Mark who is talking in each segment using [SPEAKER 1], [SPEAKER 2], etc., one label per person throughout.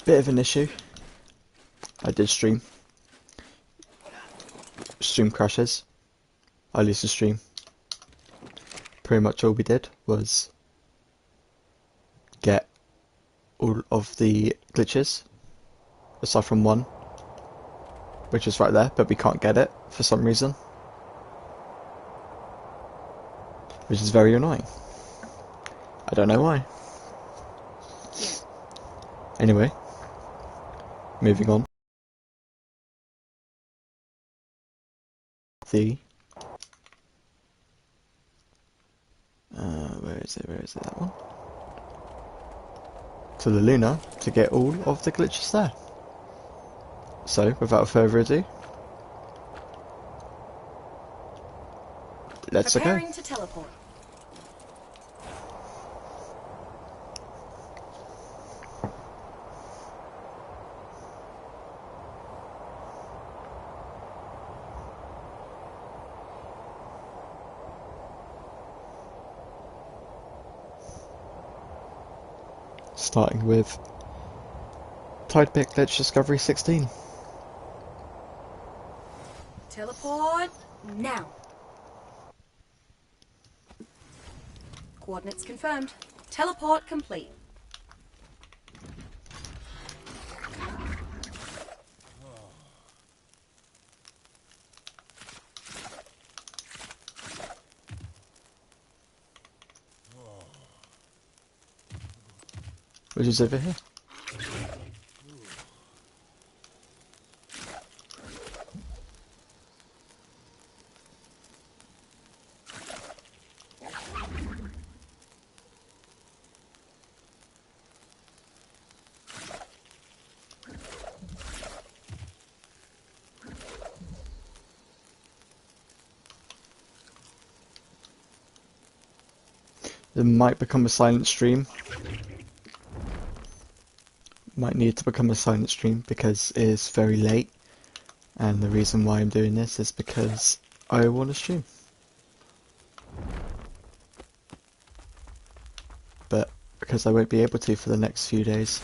[SPEAKER 1] Bit of an issue. I did stream. Stream crashes. I lose the stream. Pretty much all we did was get all of the glitches, aside from one, which is right there, but we can't get it for some reason, which is very annoying. I don't know why. Anyway, moving on. Where is it, that one? To the Luna to get all of the glitches there. So, without further ado, let's go.
[SPEAKER 2] Preparing to teleport.
[SPEAKER 1] Starting with Tide Pit Glitch Discovery 16.
[SPEAKER 2] Teleport now. Coordinates confirmed. Teleport complete.
[SPEAKER 1] Which is over here. It might become a silent stream. Might need to become a silent stream because it is very late, and the reason why I'm doing this is because I want to stream. But because I won't be able to for the next few days.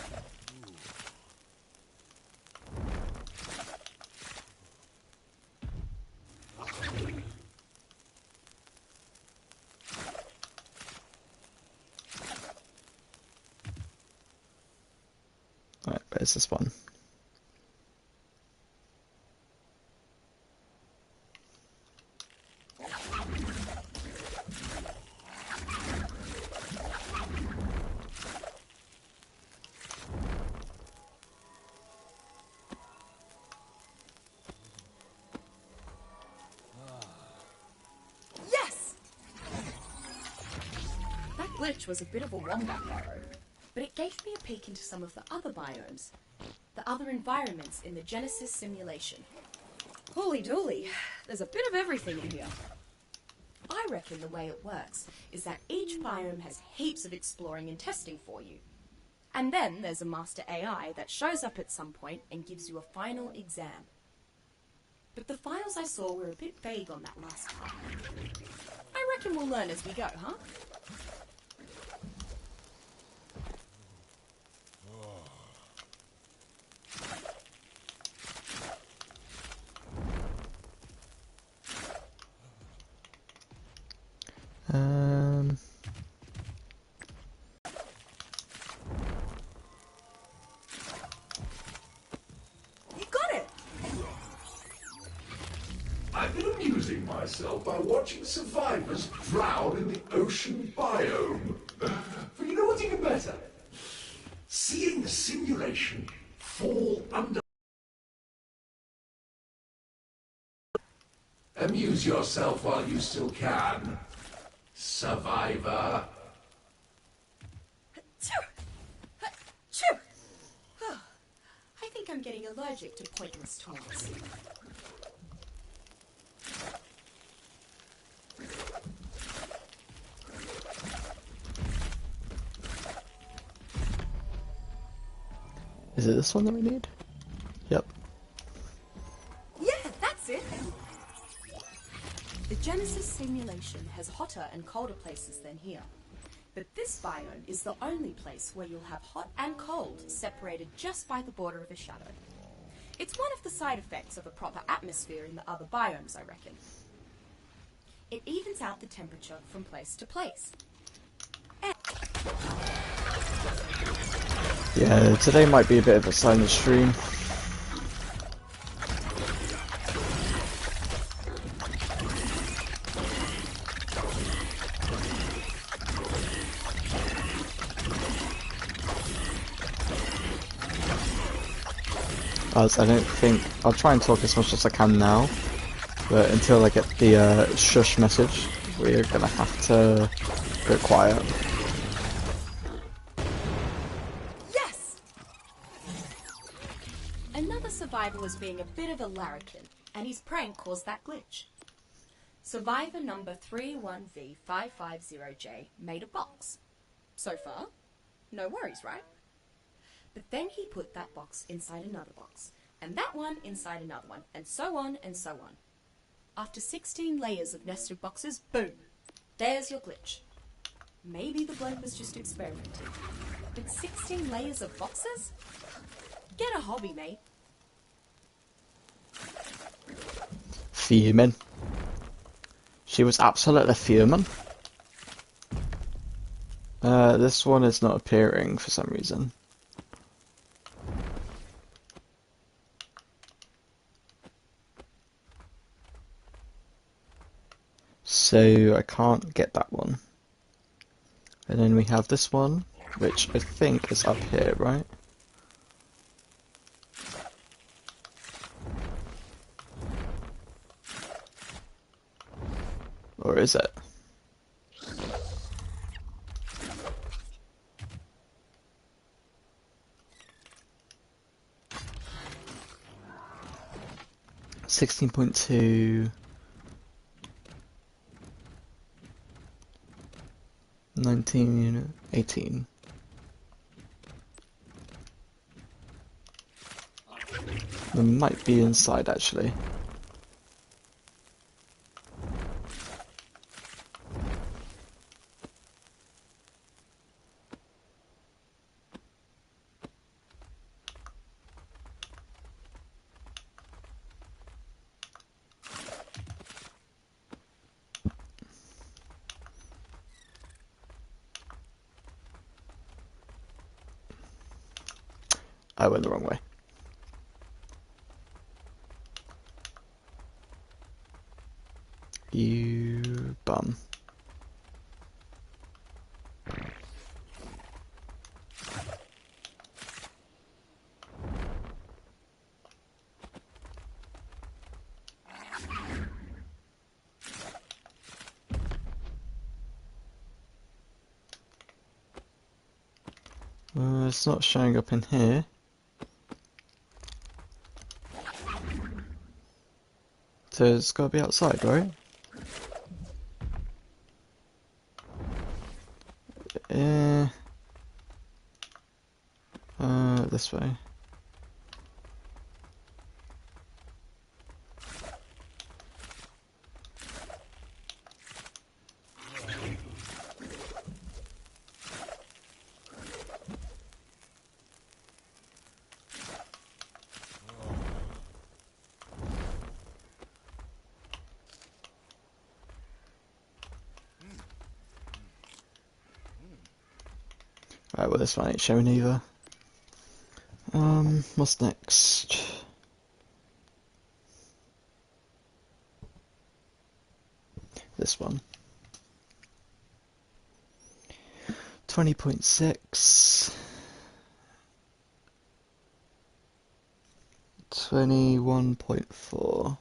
[SPEAKER 1] Alright, where's this one?
[SPEAKER 2] Yes! That glitch was a bit of a wombat burrow, but it gave me a peek into some of the other biomes, the other environments in the Genesis simulation. Holy dooly, there's a bit of everything in here. I reckon the way it works is that each biome has heaps of exploring and testing for you. And then there's a master AI that shows up at some point and gives you a final exam. But the files I saw were a bit vague on that last part. I reckon we'll learn as we go, huh?
[SPEAKER 3] By watching survivors drown in the ocean biome. But you know what's even better? Seeing the simulation fall under... Amuse yourself while you still can, survivor.
[SPEAKER 2] I think I'm getting allergic to pointless taunts.
[SPEAKER 1] Is it this one that we need? Yep.
[SPEAKER 2] Yeah, that's it! The Genesis simulation has hotter and colder places than here. But this biome is the only place where you'll have hot and cold separated just by the border of a shadow. It's one of the side effects of a proper atmosphere in the other biomes, I reckon. It evens out the temperature from place to place.
[SPEAKER 1] Yeah, today might be a bit of a silent stream. As I don't think I'll try and talk as much as I can now, but until I get the shush message, we're gonna have to go quiet.
[SPEAKER 2] Yes! Another survivor was being a bit of a larrikin, and his prank caused that glitch. Survivor number 31V550J made a box. So far, no worries, right? But then he put that box inside another box, and that one inside another one, and so on and so on. After 16 layers of nested boxes, boom! There's your glitch. Maybe the bloke was just experimenting. But 16 layers of boxes? Get a hobby, mate.
[SPEAKER 1] Fuming. She was absolutely fuming. This one is not appearing for some reason. So I can't get that one. And then we have this one, which I think is up here, right? Or is it? $16.2 19 18. It might be inside actually. I went the wrong way. You bum. It's not showing up in here. So it's got to be outside, right? This way. Alright, well this one ain't showing either. What's next? This one. 20.6. 21.4.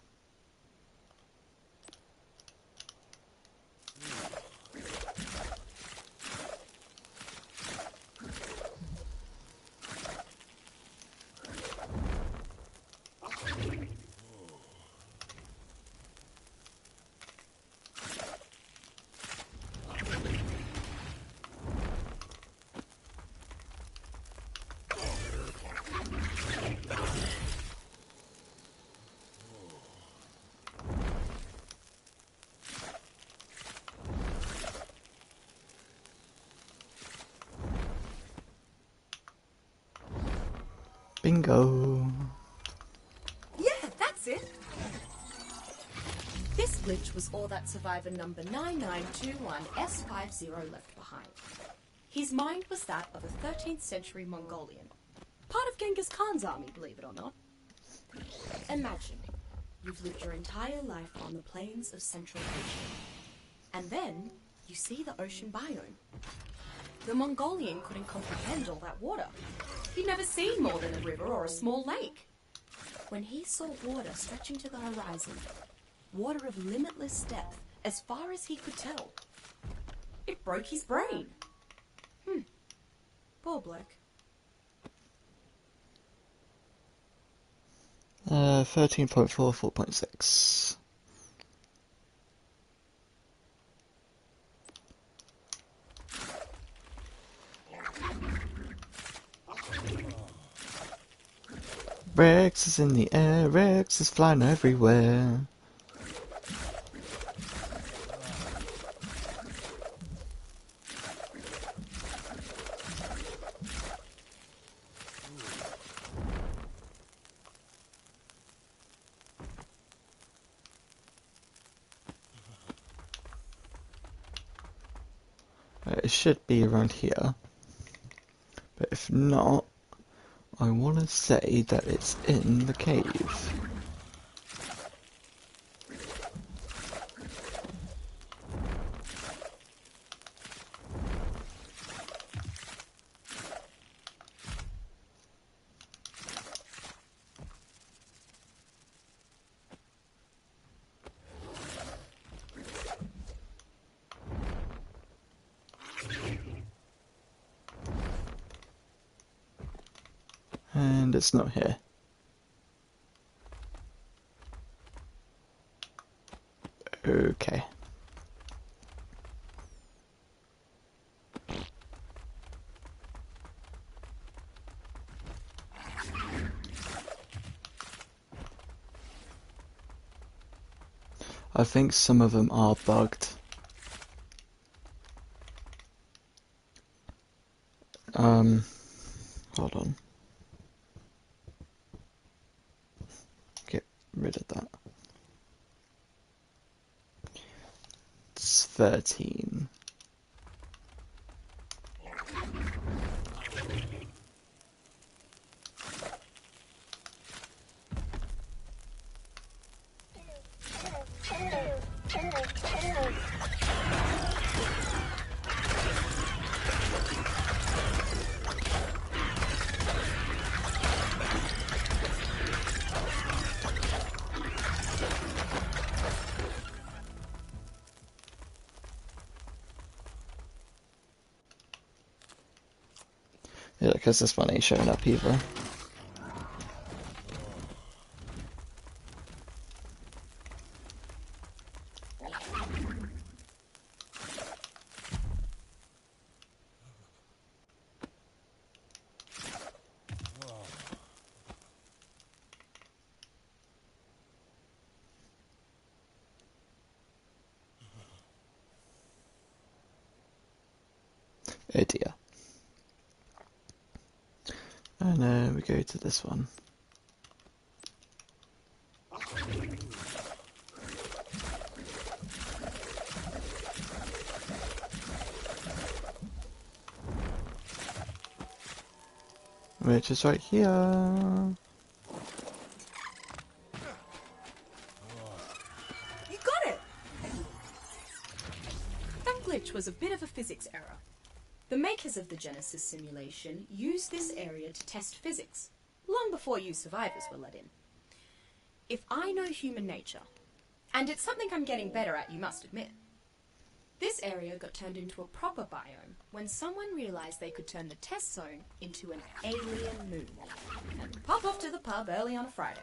[SPEAKER 1] Bingo.
[SPEAKER 2] Yeah, that's it. This glitch was all that survivor number 9921S50 left behind. His mind was that of a 13th century Mongolian. Part of Genghis Khan's army, believe it or not. Imagine, you've lived your entire life on the plains of Central Asia. And then, you see the ocean biome. The Mongolian couldn't comprehend all that water. He'd never seen more than a river or a small lake. When he saw water stretching to the horizon, water of limitless depth, as far as he could tell, it broke his brain. Poor bloke.
[SPEAKER 1] 13.4, 4.6. Rex is in the air, Rex is flying everywhere. It should be around here, but if not, I want to say that it's in the cave. And it's not here. Okay. I think some of them are bugged. Hold on. Get rid of that. It's 13. Yeah, because this one ain't showing up either. Oh dear. And we go to this one. Which is right here.
[SPEAKER 2] You got it! That glitch was a bit of a physics error. The makers of the Genesis simulation used this area to test physics, long before you survivors were let in. If I know human nature, and it's something I'm getting better at, you must admit, this area got turned into a proper biome when someone realised they could turn the test zone into an alien moon and pop off to the pub early on a Friday.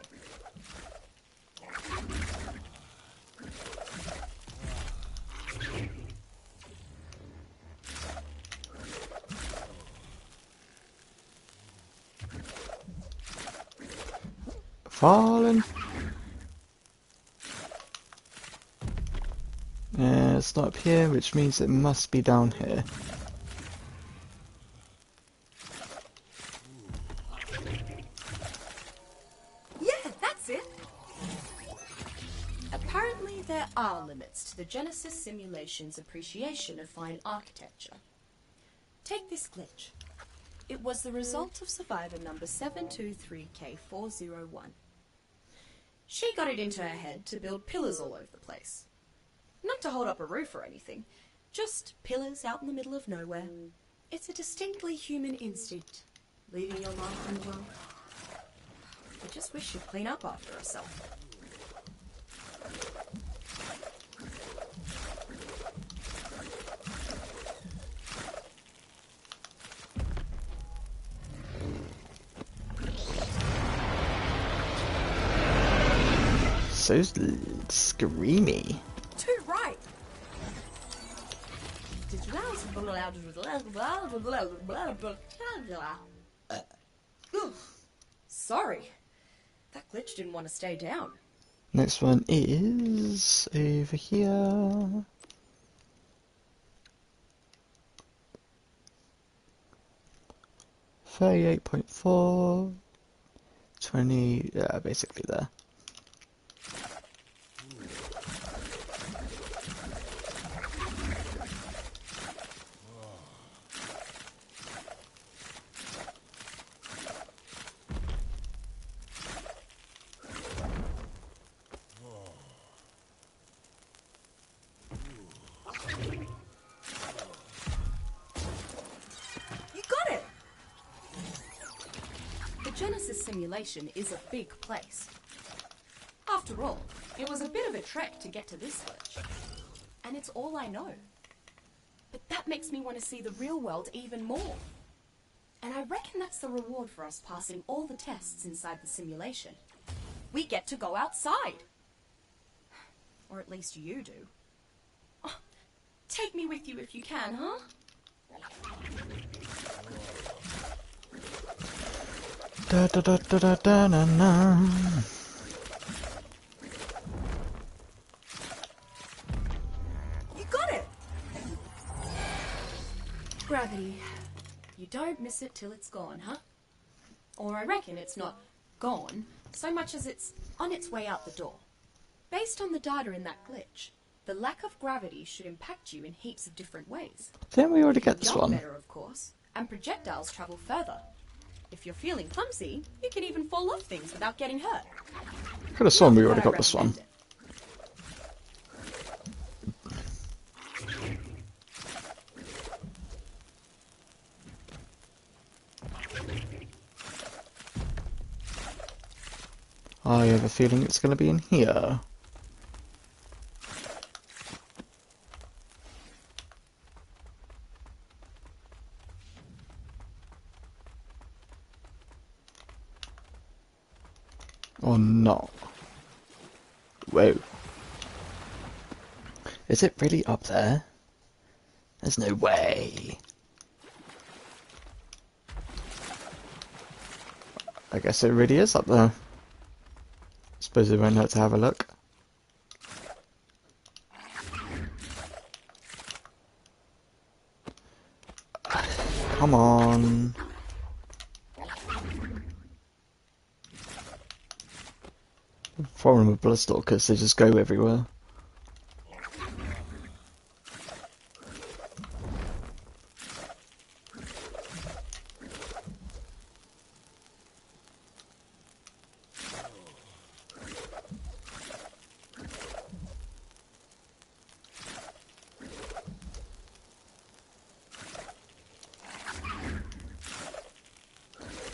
[SPEAKER 1] Fallen. Yeah, it's not up here, which means it must be down here.
[SPEAKER 2] are limits to the Genesis simulation's appreciation of fine architecture. Take this glitch. It was the result of survivor number 723K401. She got it into her head to build pillars all over the place. Not to hold up a roof or anything, just pillars out in the middle of nowhere. It's a distinctly human instinct, leaving your mark on the world. I just wish she'd clean up after herself.
[SPEAKER 1] So screamy.
[SPEAKER 2] Too right. Sorry. That glitch didn't want to stay down.
[SPEAKER 1] Next one is over here. $38.4, 20, yeah, basically there.
[SPEAKER 2] Genesis simulation is a big place. After all, it was a bit of a trek to get to this glitch. And it's all I know. But that makes me want to see the real world even more. And I reckon that's the reward for us passing all the tests inside the simulation. We get to go outside. Or at least you do. Oh, take me with you if you can, huh?
[SPEAKER 1] Da da da da da da na na.
[SPEAKER 2] You got it! Gravity. You don't miss it till it's gone, huh? Or I reckon it's not gone so much as it's on its way out the door. Based on the data in that glitch, the lack of gravity should impact you in heaps of different ways.
[SPEAKER 1] Didn't we already get this
[SPEAKER 2] Jump
[SPEAKER 1] one?
[SPEAKER 2] better, of course, and projectiles travel further. If you're feeling clumsy, you can even fall off things without getting hurt.
[SPEAKER 1] Could have sworn we already
[SPEAKER 2] Not that
[SPEAKER 1] got
[SPEAKER 2] I
[SPEAKER 1] this one.
[SPEAKER 2] recommend it.
[SPEAKER 1] I have a feeling it's going to be in here. Or not. Whoa. Is it really up there? There's no way. I guess it really is up there. Suppose it won't hurt to have a look. Come on. The problem with Bloodstalkers, they just go everywhere.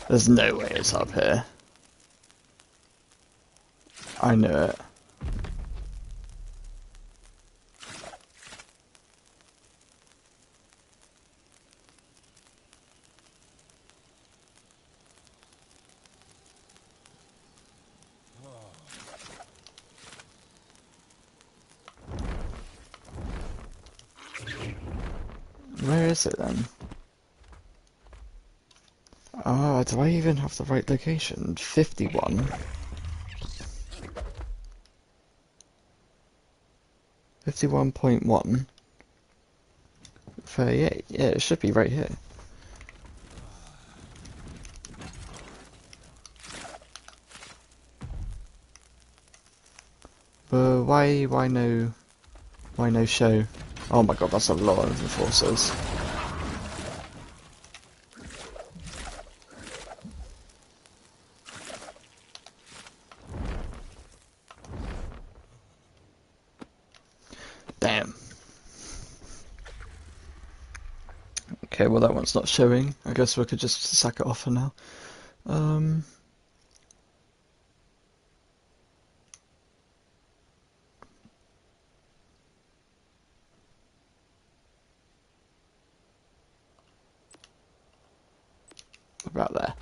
[SPEAKER 1] There's no way it's up here. I knew it. Where is it then? Ah, do I even have the right location? 51. 51.1. 38. Yeah, it should be right here. Why no show? Oh my god, that's a lot of enforcers. Damn. Okay, well that one's not showing. I guess we could just sack it off for now. About there.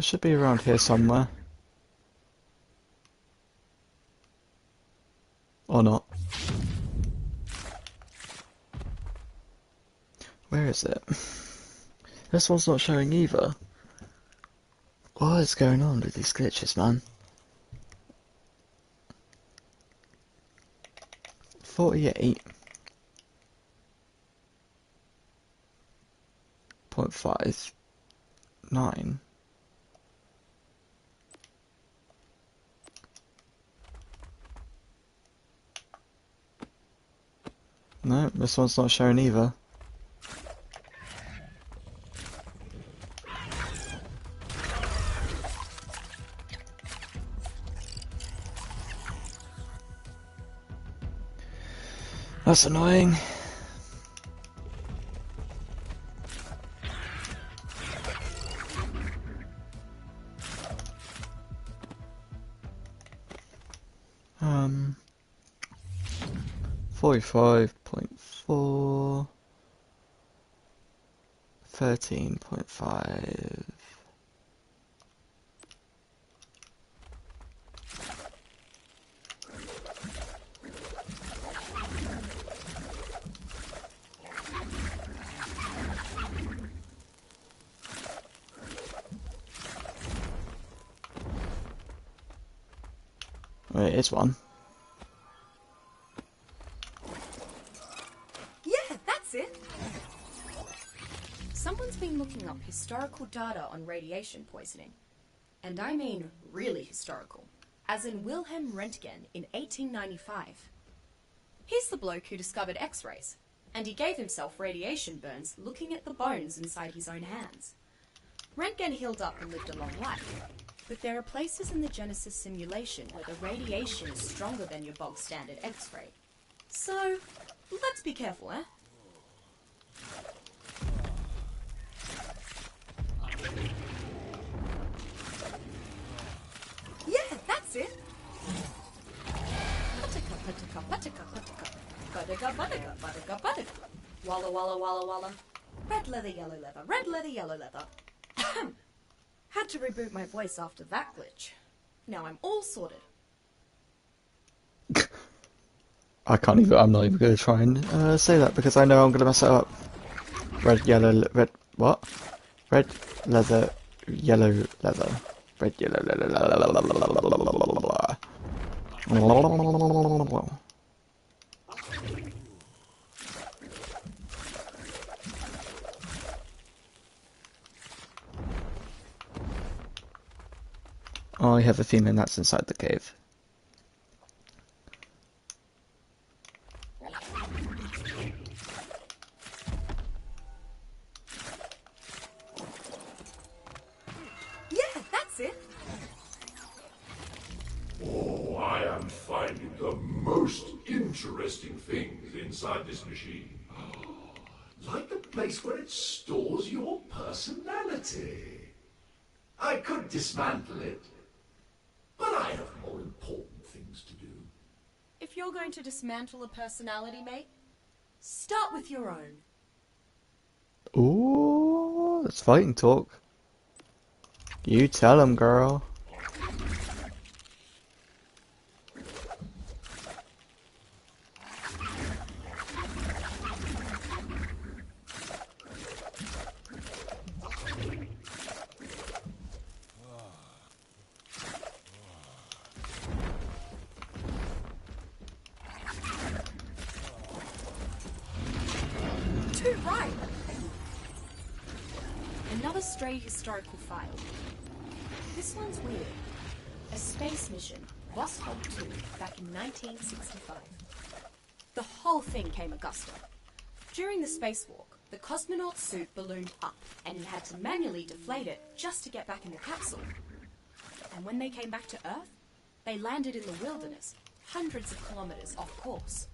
[SPEAKER 1] Should be around here somewhere. Or not. Where is it? This one's not showing either. What is going on with these glitches, man? 48.59. No, this one's not showing either. That's annoying. Um, 45.4, 13.5. Wait, it's one.
[SPEAKER 2] Yeah, that's it. Someone's been looking up historical data on radiation poisoning. And I mean really historical. As in Wilhelm Röntgen in 1895. He's the bloke who discovered X-rays. And he gave himself radiation burns looking at the bones inside his own hands. Röntgen healed up and lived a long life. But there are places in the Genesis simulation where the radiation is stronger than your bog standard X-ray. So, let's be careful, eh? Yeah, that's it. Buttercup, buttercup, buttercup, buttercup. Buttercup, buttercup, buttercup, buttercup. Walla, walla, walla, walla. Red leather, yellow leather. Red leather, yellow leather. Had to reboot my voice after that glitch. Now I'm all sorted.
[SPEAKER 1] I can't even. I'm not even going to try and say that because I know I'm going to mess it up. Red, yellow, red. What? Red leather, yellow leather. Red, yellow, leather. I have a feeling that's inside the cave.
[SPEAKER 2] Yeah, that's it.
[SPEAKER 3] Oh, I am finding the most interesting things inside this machine. Like the place where it stores your personality. I could dismantle it, but I have more important things to do.
[SPEAKER 2] If you're going to dismantle a personality, mate, start with your own.
[SPEAKER 1] Ooh, that's fighting talk. You tell him, girl.
[SPEAKER 2] too right. Another stray historical file. This one's weird. A space mission, Vostok 2, back in 1965. The whole thing came Augusta. During the spacewalk, the cosmonaut's suit ballooned up, and he had to manually deflate it just to get back in the capsule. And when they came back to Earth, they landed in the wilderness, hundreds of kilometers off course.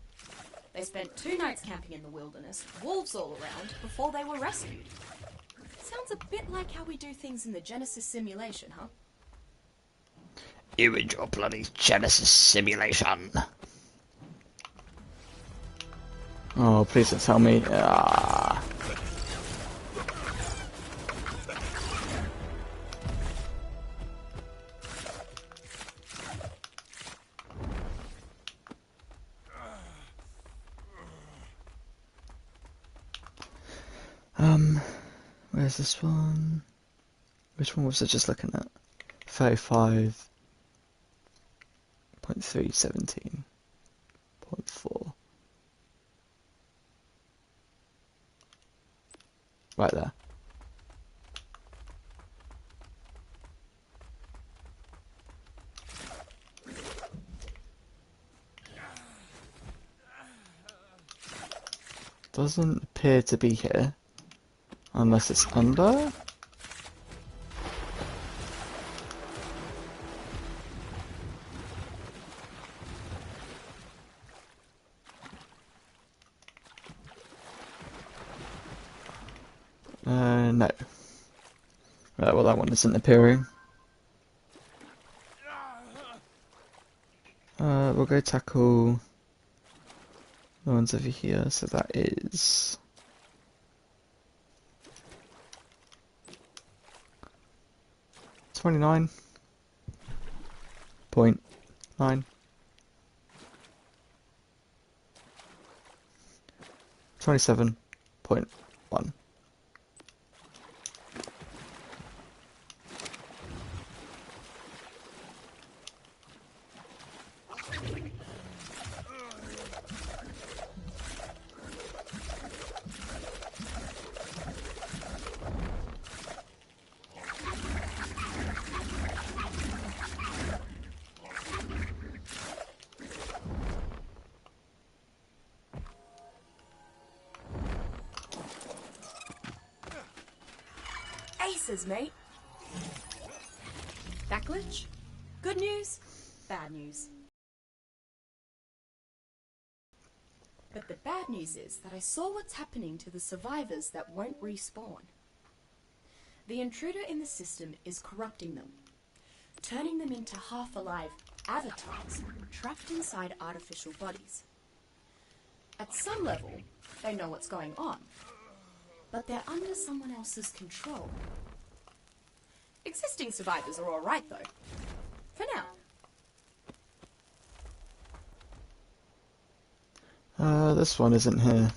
[SPEAKER 2] They spent 2 nights camping in the wilderness, wolves all around, before they were rescued. Sounds a bit like how we do things in the Genesis simulation, huh?
[SPEAKER 1] You and your bloody Genesis simulation. Oh, please don't tell me. Ah. Where's this one? Which one was I just looking at? 35.317.4. Right there. Doesn't appear to be here. Unless it's under? No. Right, well that one isn't appearing. We'll go tackle the ones over here, so that is... $29.9. 27.1.
[SPEAKER 2] Aces, mate. That glitch? Good news, bad news. But the bad news is that I saw what's happening to the survivors that won't respawn. The intruder in the system is corrupting them, turning them into half-alive avatars trapped inside artificial bodies. At some level, they know what's going on, but they're under someone else's control. Existing survivors are alright though, for now.
[SPEAKER 1] This one isn't here.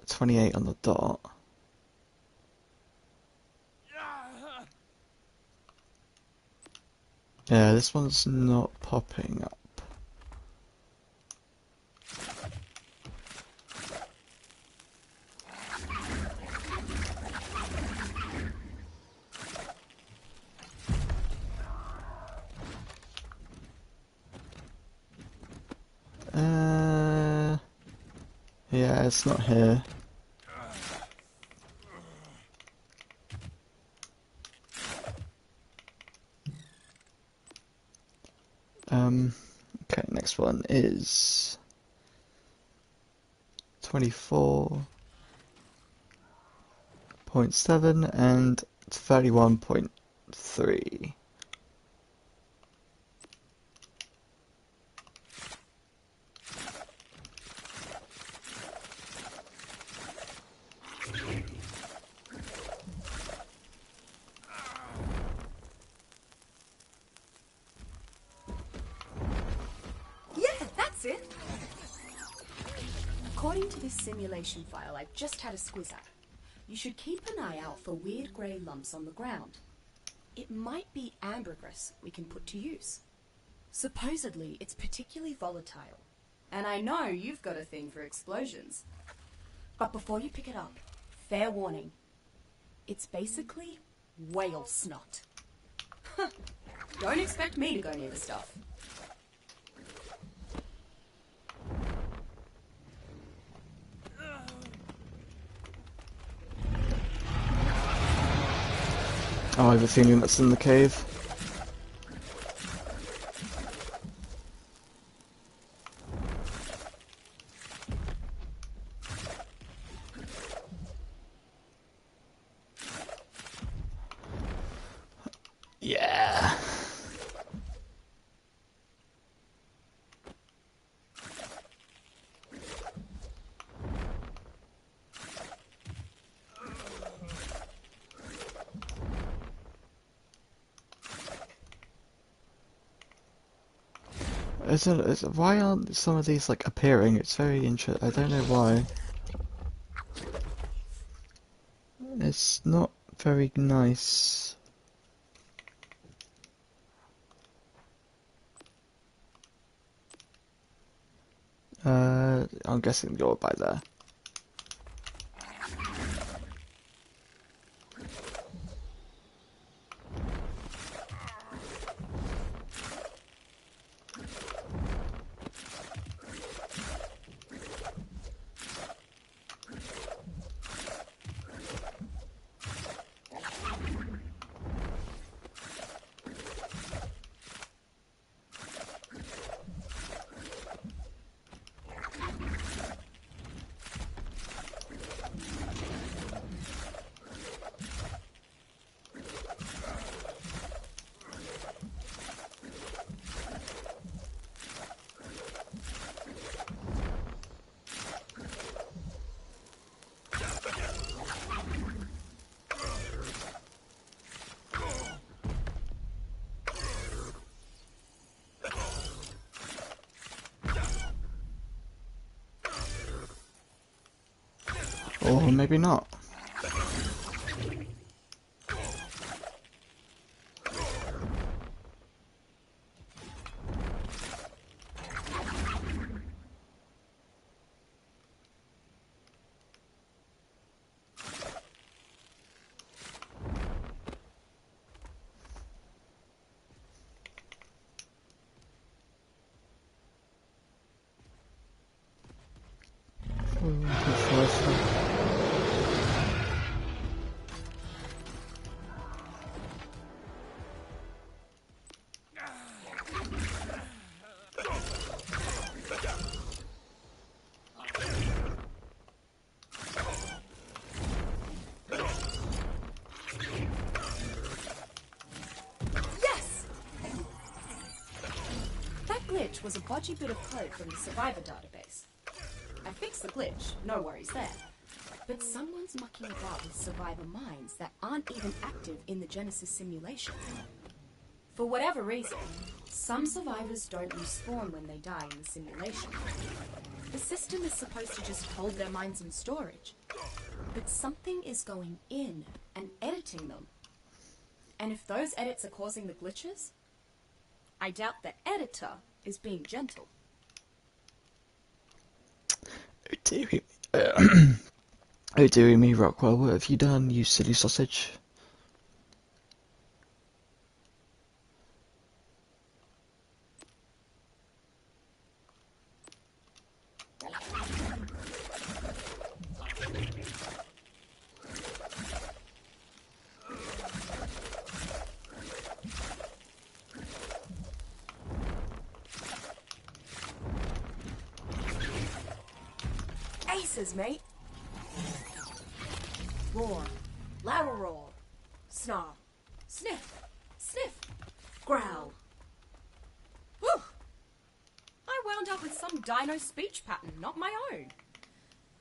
[SPEAKER 1] $28 on the dot. Yeah, this one's not popping up. Yeah, it's not here. Okay, next one is 24.7 and 31.3.
[SPEAKER 2] According to this simulation file I've just had a squiz at, you should keep an eye out for weird grey lumps on the ground. It might be ambergris we can put to use. Supposedly, it's particularly volatile. And I know you've got a thing for explosions. But before you pick it up, fair warning. It's basically whale snot. Don't expect me to go near the stuff.
[SPEAKER 1] Oh, I have a feeling that's in the cave. Yeah. Why aren't some of these like appearing? It's very interesting. I don't know why. It's not very nice. I'm guessing you're by there. Or maybe not.
[SPEAKER 2] Glitch was a bodgy bit of code from the survivor database. I fixed the glitch, no worries there. But someone's mucking about with survivor minds that aren't even active in the Genesis simulation. For whatever reason, some survivors don't respawn when they die in the simulation. The system is supposed to just hold their minds in storage. But something is going in and editing them. And if those edits are causing the glitches, I doubt the editor is being gentle.
[SPEAKER 1] Oh dearie, oh dearie me, Rockwell, what have you done, you silly sausage?
[SPEAKER 2] Aces, mate. Roar. Lateral roar. Snarl. Sniff. Sniff. Growl. Whew! I wound up with some dino speech pattern, not my own.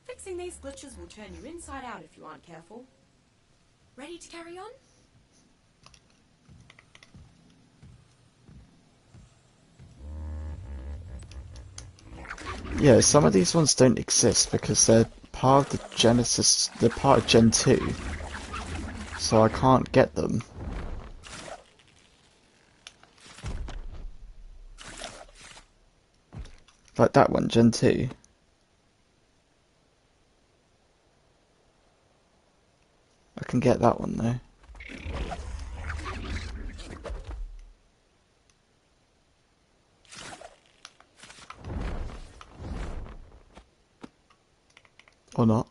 [SPEAKER 2] Fixing these glitches will turn you inside out if you aren't careful. Ready to carry on?
[SPEAKER 1] Yeah, some of these ones don't exist because they're part of the Genesis, they're part of Gen 2, so I can't get them. Like that one, Gen 2. I can get that one though. Or not.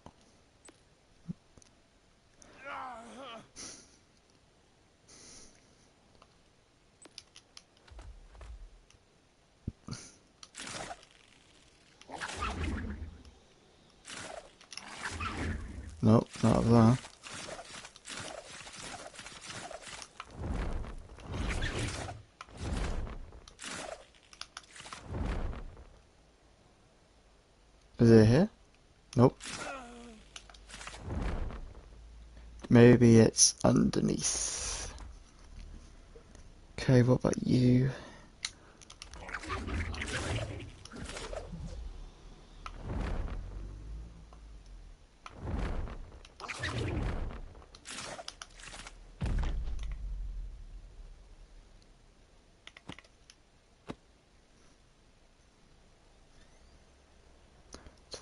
[SPEAKER 1] Nope, not that. Is it here? Nope. Maybe it's underneath. Okay, what about you?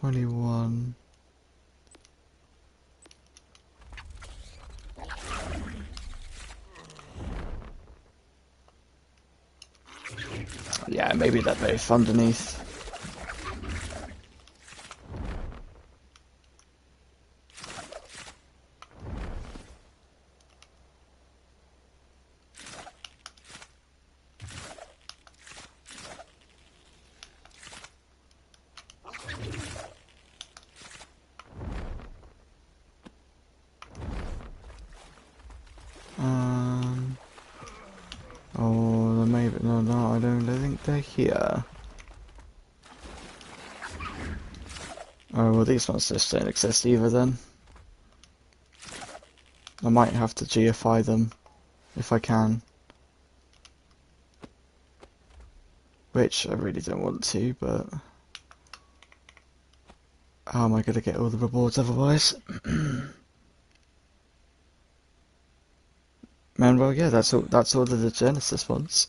[SPEAKER 1] $21. Yeah, maybe they're both underneath. Oh, maybe no, I don't think they're here. Oh, well, these ones just don't exist either then. I might have to GFI them if I can. Which I really don't want to, but how am I going to get all the rewards otherwise? Man, well, yeah, that's all of the Genesis ones.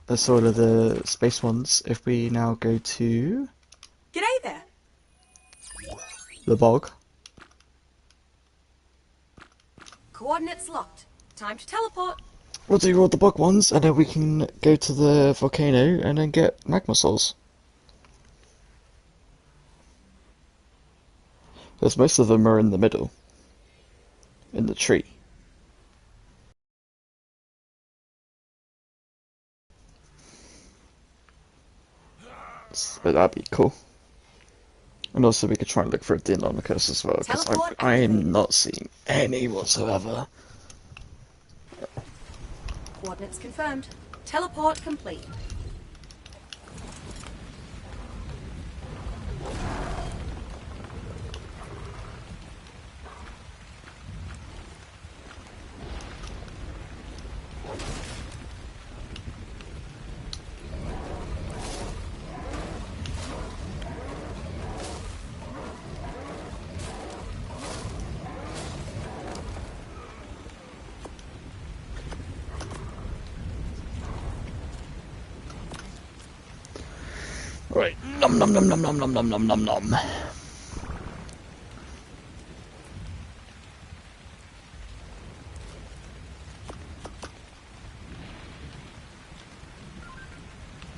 [SPEAKER 1] That's all of the space ones. If we now go to
[SPEAKER 2] G'day there.
[SPEAKER 1] the bog.
[SPEAKER 2] Coordinates locked. Time to teleport.
[SPEAKER 1] We'll do all the bog ones, and then we can go to the volcano and then get magma souls. Because most of them are in the middle. In the tree. But that'd be cool. And also we could try and look for a Deinonychus as well, because I am not seeing any whatsoever.
[SPEAKER 2] Coordinates confirmed. Teleport complete.
[SPEAKER 1] Right, nom nom nom nom nom nom nom nom nom nom.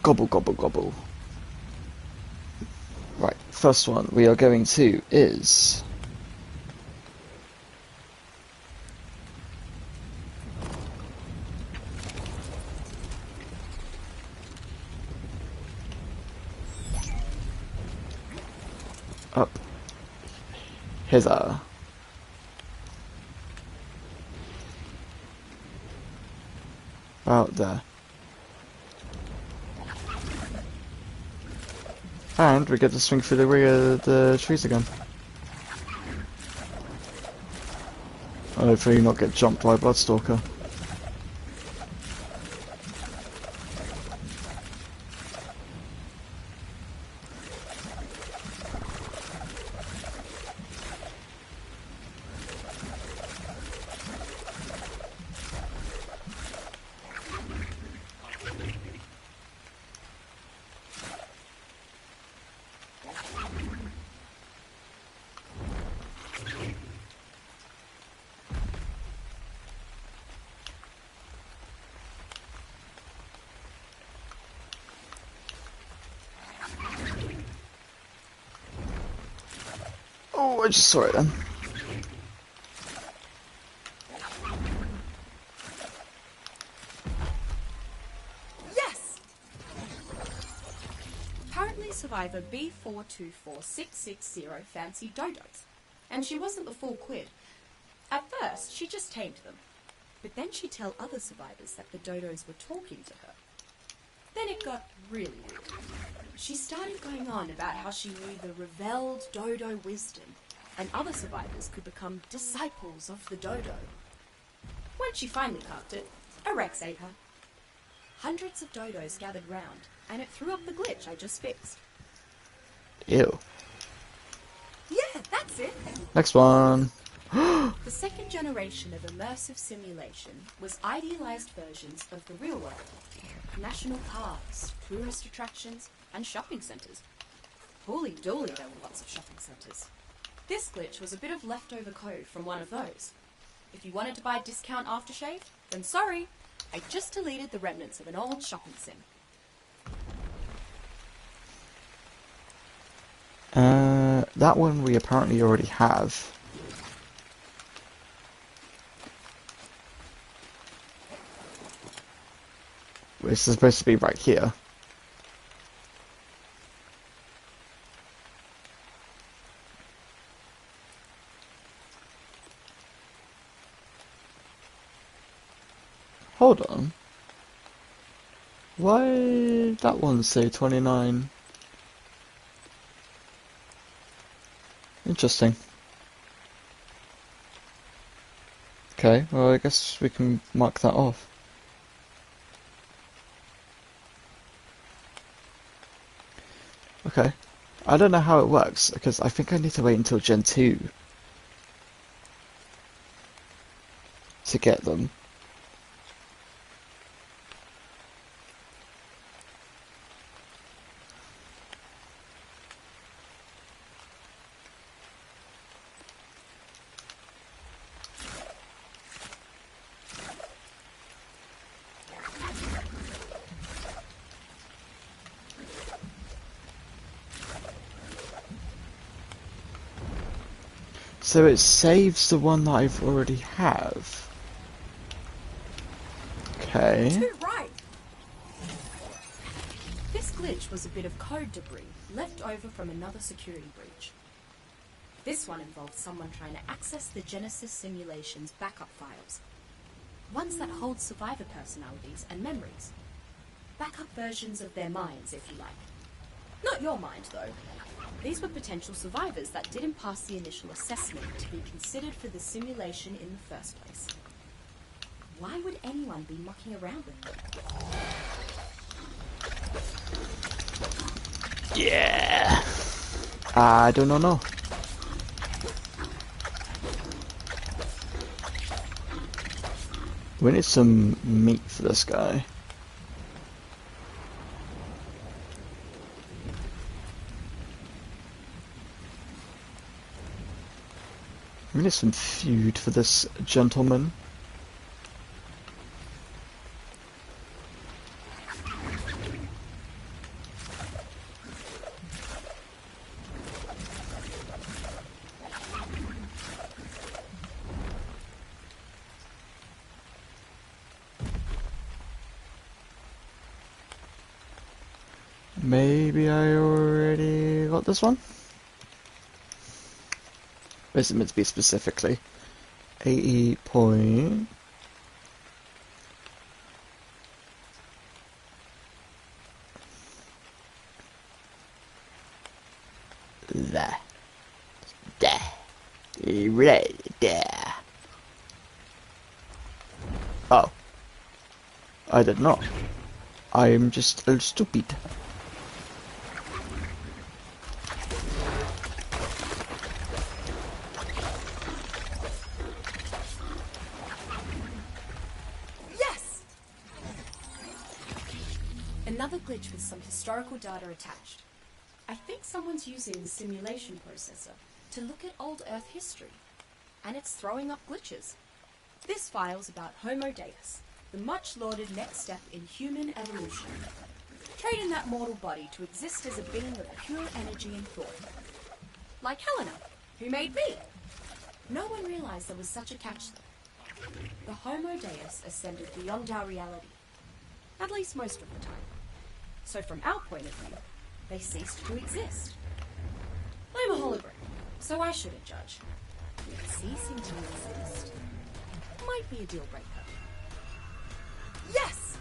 [SPEAKER 1] Gobble gobble gobble. Right, first one we are going to is up hither. About there. And we get to swing through the trees again. And hopefully not get jumped by a Bloodstalker. Oh, I just saw it then.
[SPEAKER 2] Yes! Apparently survivor B424660 fancied dodos, and she wasn't the full quid. At first, she just tamed them, but then she'd tell other survivors that the dodos were talking to her. Then it got really weird. She started going on about how she knew the revealed dodo wisdom, and other survivors could become disciples of the dodo. When she finally carved it, a Rex ate her. Hundreds of dodos gathered round, and it threw up the glitch I just fixed.
[SPEAKER 1] Ew.
[SPEAKER 2] Yeah, that's it.
[SPEAKER 1] Next one.
[SPEAKER 2] The second generation of immersive simulation was idealized versions of the real world. National parks, tourist attractions, and shopping centres. Holy dooly, there were lots of shopping centres. This glitch was a bit of leftover code from one of those. If you wanted to buy discount aftershave, then sorry, I just deleted the remnants of an old shopping sim.
[SPEAKER 1] That one we apparently already have. This is supposed to be right here. Hold on. Why did that one say 29? Interesting. Okay, well I guess we can mark that off. Okay. I don't know how it works, because I think I need to wait until Gen 2 to get them. So it saves the one that I've already have. Okay.
[SPEAKER 2] Too right. This glitch was a bit of code debris left over from another security breach. This one involved someone trying to access the Genesis simulation's backup files. Ones that hold survivor personalities and memories. Backup versions of their minds, if you like. Not your mind, though. These were potential survivors that didn't pass the initial assessment to be considered for the simulation in the first place. Why would anyone be mucking around with them?
[SPEAKER 1] Yeah. I do not know. We need some meat for this guy. We need some food for this gentleman. Maybe I already got this one? Where's it meant to be specifically? 80 point... There. There. Right there. Oh. I did not. I'm just a little stupid.
[SPEAKER 2] Yes! Another glitch with some historical data attached. I think someone's using the simulation processor to look at old Earth history, and it's throwing up glitches. This file's about Homo Deus, the much-lauded next step in human evolution. Trading that mortal body to exist as a being of pure energy and thought. Like Helena, Who made me? No one realized there was such a catch though. The Homo Deus ascended beyond our reality. At least most of the time. So from our point of view, they ceased to exist. I'm a hologram, so I shouldn't judge. Ceasing to exist might be a deal breaker. Yes!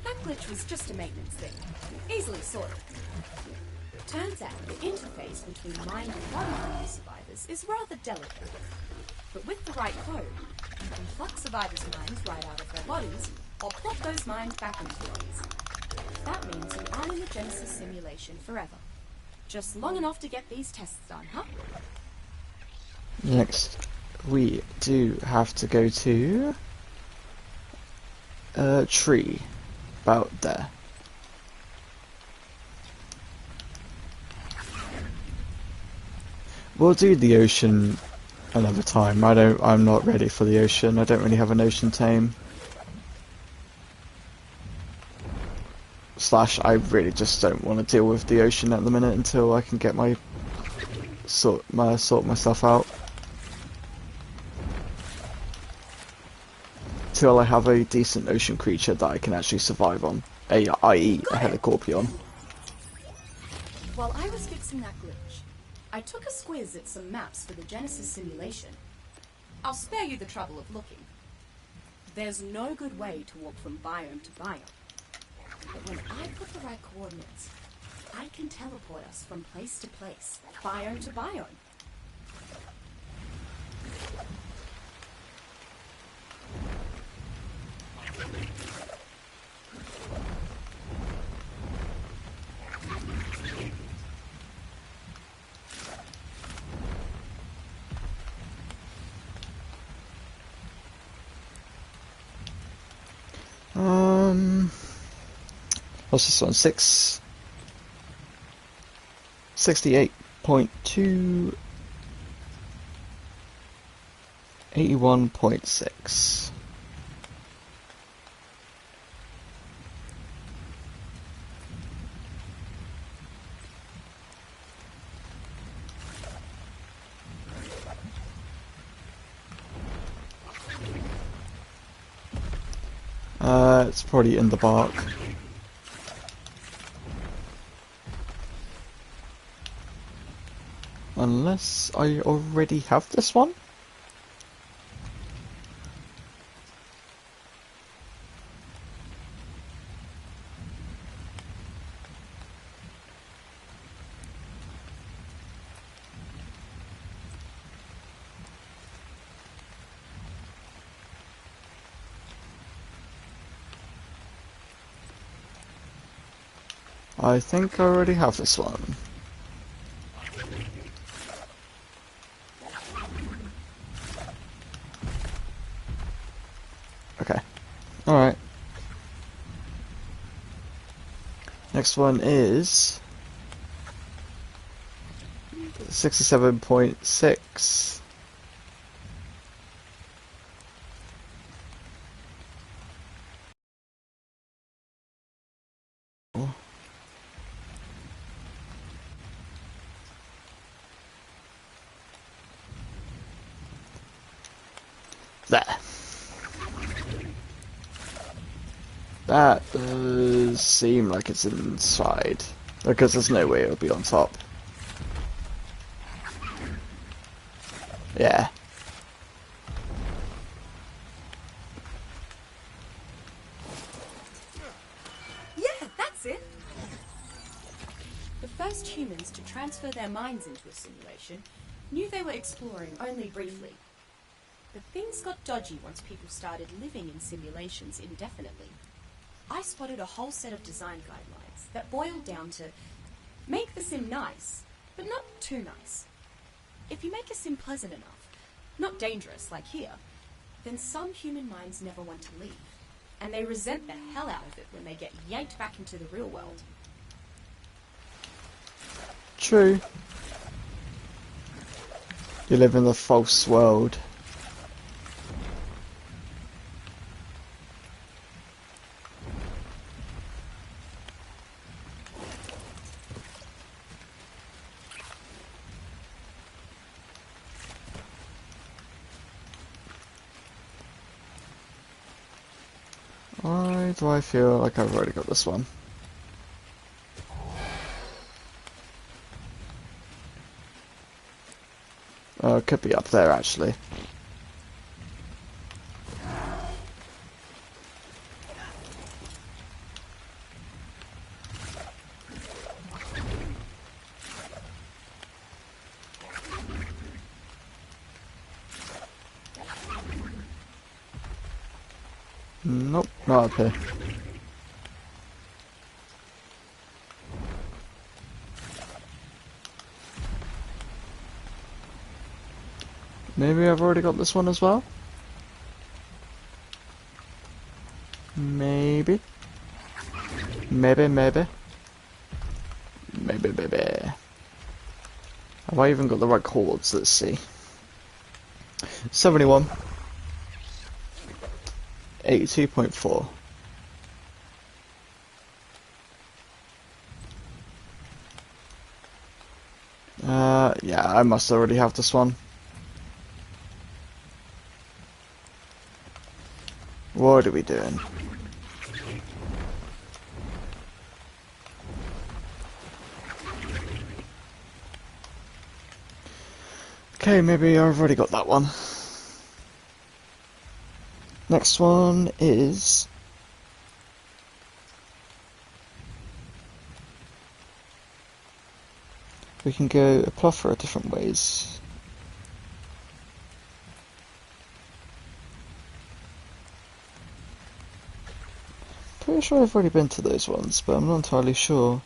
[SPEAKER 2] That glitch was just a maintenance thing. Easily sorted. Turns out the interface between mind and body for the survivors is rather delicate. But with the right code, you can pluck survivors' minds right out of their bodies, or plop those minds back into bodies. That means you aren't in the Genesis simulation forever. Just long enough to get these tests done, huh?
[SPEAKER 1] Next, we do have to go to a tree about there. We'll do the ocean another time. I'm not ready for the ocean. I don't really have an ocean tame. Slash, I really just don't want to deal with the ocean at the minute until I can get sort myself out. Till I have a decent ocean creature that I can actually survive on, i.e. a helicorpion.
[SPEAKER 2] While I was fixing that glitch, I took a squiz at some maps for the Genesis simulation. I'll spare you the trouble of looking. There's no good way to walk from biome to biome. But when I put the right coordinates, I can teleport us from place to place, biome to biome.
[SPEAKER 1] What's this one? 68.2, 81.6. It's probably in the bark. Unless I already have this one? I think I already have this one. Okay. Alright. Next one is 67.6. There. That does seem like it's inside, because there's no way it'll be on top. Yeah.
[SPEAKER 2] Yeah, that's it! The first humans to transfer their minds into a simulation knew they were exploring only briefly. But things got dodgy once people started living in simulations indefinitely. I spotted a whole set of design guidelines that boiled down to make the sim nice, but not too nice. If you make a sim pleasant enough, not dangerous like here, then some human minds never want to leave, and they resent the hell out of it when they get yanked back into the real world.
[SPEAKER 1] True. You live in the false world. Why do I feel like I've already got this one? Oh, it could be up there actually. Nope, not up here. Maybe I've already got this one as well? Maybe. Maybe. Maybe. Have I even got the right chords? Let's see. 71. 82.4. Yeah, I must already have this one. What are we doing? Okay, maybe I've already got that one. Next one is... we can go a plethora of different ways. Pretty sure I've already been to those ones, but I'm not entirely sure.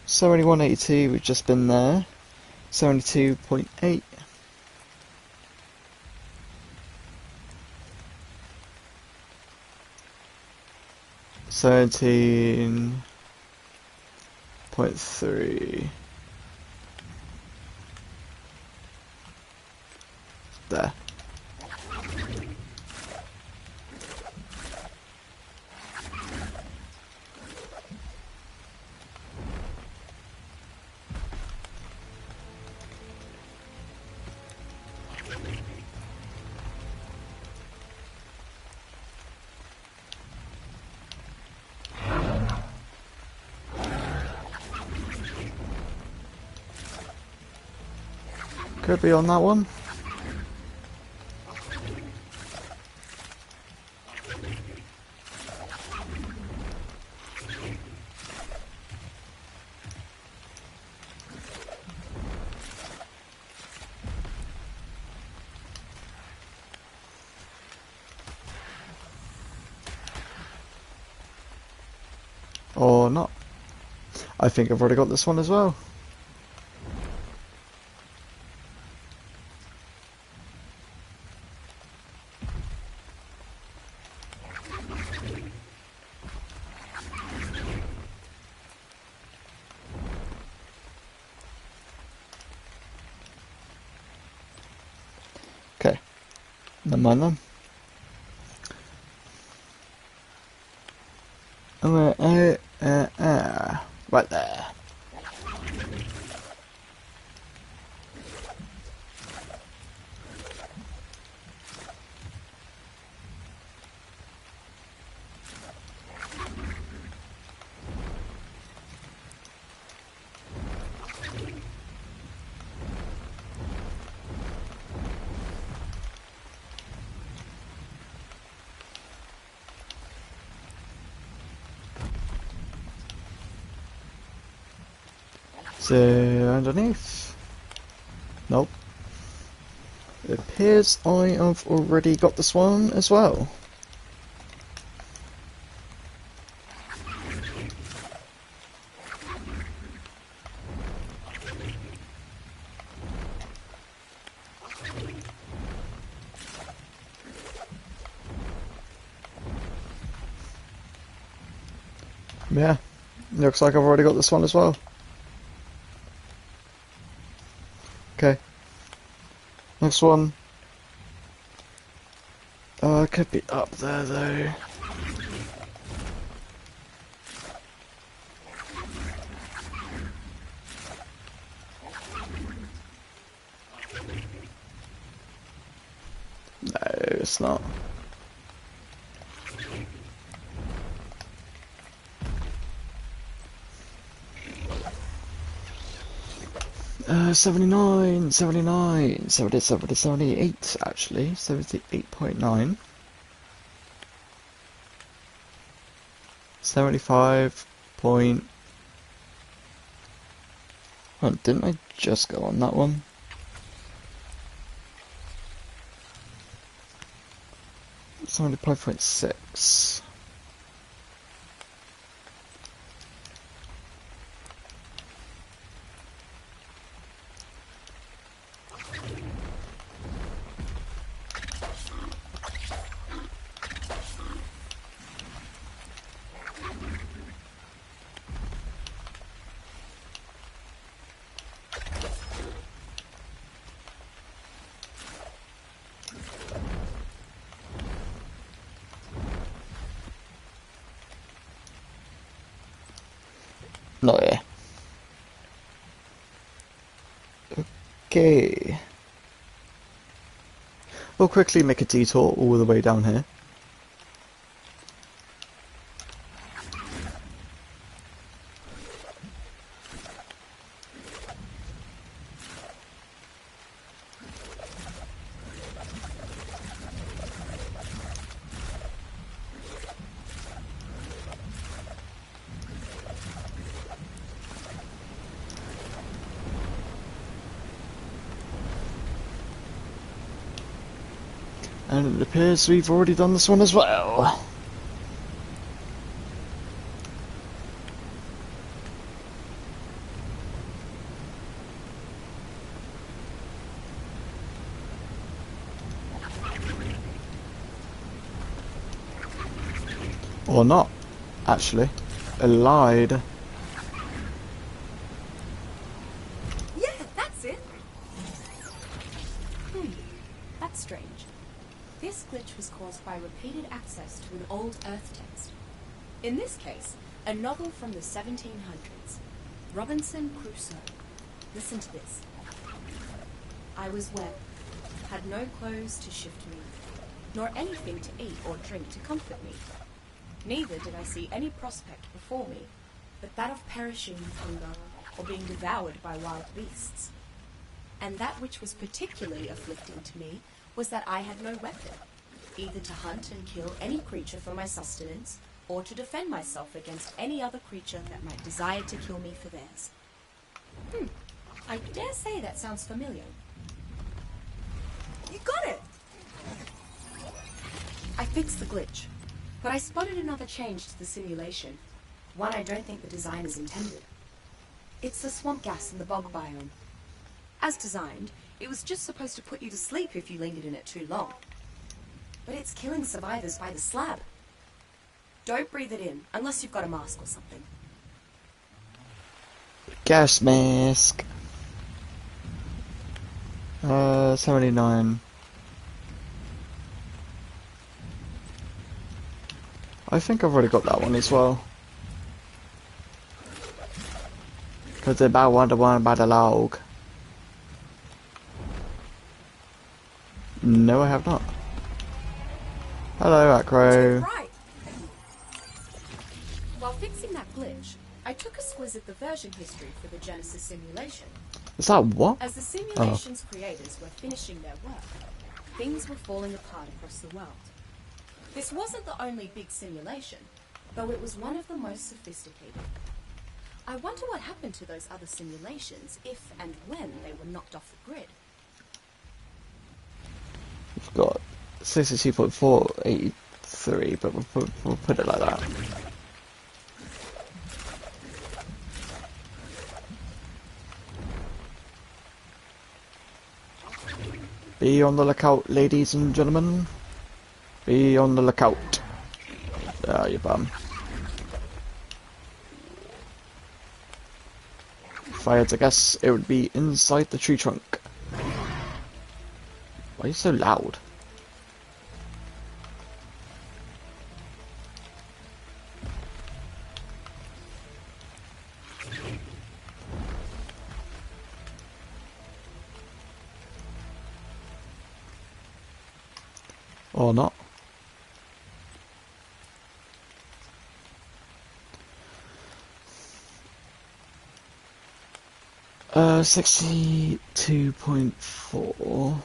[SPEAKER 1] 7182, we've just been there. 72.8. Seventeen point three. There. Could be on that one. Or not. I think I've already got this one as well. Okay. Never mind then. Right there. So, underneath? Nope. It appears I have already got this one as well. Yeah, looks like I've already got this one as well. Okay. Next one. It could be up there though. No, it's not. 79, 79, 77, 78 actually, 78.9. 75 point... Oh, didn't I just go on that one? It's 75.6. Not here. Okay. We'll quickly make a detour all the way down here. And it appears we've already done this one as well. Or not, actually. I lied.
[SPEAKER 2] Yeah, that's it. That's strange. This glitch was caused by repeated access to an old Earth text. In this case, a novel from the 1700s. Robinson Crusoe. Listen to this. I was wet, had no clothes to shift me, nor anything to eat or drink to comfort me. Neither did I see any prospect before me, but that of perishing with hunger or being devoured by wild beasts. And that which was particularly afflicting to me was that I had no weapon, either to hunt and kill any creature for my sustenance, or to defend myself against any other creature that might desire to kill me for theirs. I dare say that sounds familiar. You got it! I fixed the glitch, but I spotted another change to the simulation, one I don't think the designers intended. It's the swamp gas in the bog biome. As designed, it was just supposed to put you to sleep if you lingered in it too long. But it's killing survivors by the slab. Don't breathe it in, unless you've got a mask or something.
[SPEAKER 1] Gas mask. 79. I think I've already got that one as well. Because they're about one by the log. No, I have not. Hello, Acro.
[SPEAKER 2] Right. While fixing that glitch, I took a squiz at the version history for the Genesis simulation.
[SPEAKER 1] Is that what?
[SPEAKER 2] As the simulation's creators were finishing their work, things were falling apart across the world. This wasn't the only big simulation, though it was one of the most sophisticated. I wonder what happened to those other simulations if and when they were knocked off the grid.
[SPEAKER 1] We've got 62.483, but we'll put it like that. Be on the lookout, ladies and gentlemen. Be on the lookout. Ah, you bum. If I had to guess, it would be inside the tree trunk. Why are you so loud? Or not. 62.4.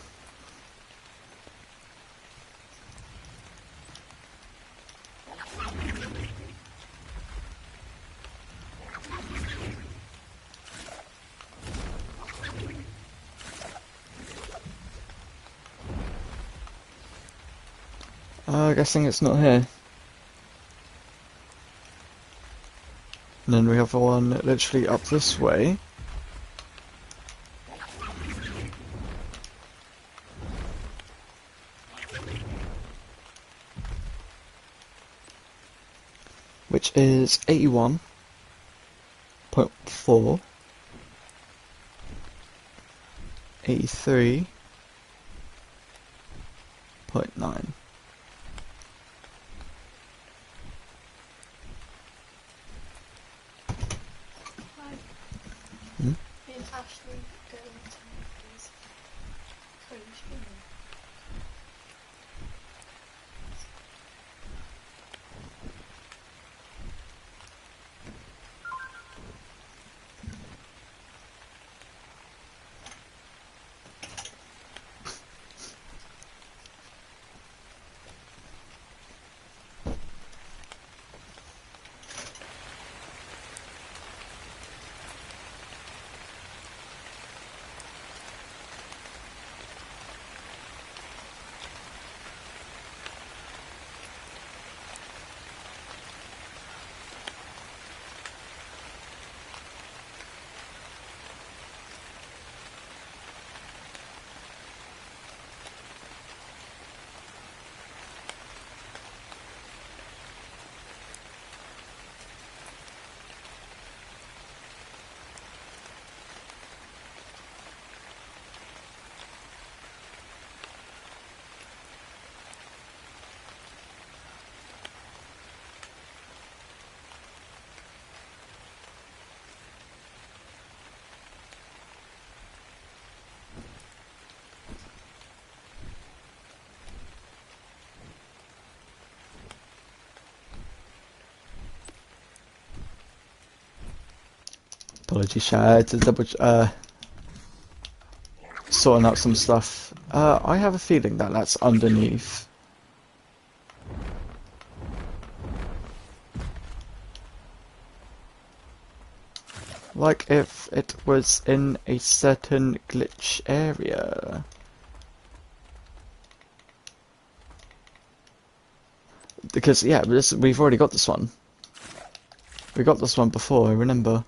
[SPEAKER 1] Guessing it's not here. And then we have one literally up this way. Which is 81.4, 83.9.
[SPEAKER 4] Me and Ashley going to these coach women.
[SPEAKER 1] Apologies, Shad, to double sorting out some stuff. I have a feeling that that's underneath. Like if it was in a certain glitch area. Because, yeah, we've already got this one. We got this one before, I remember.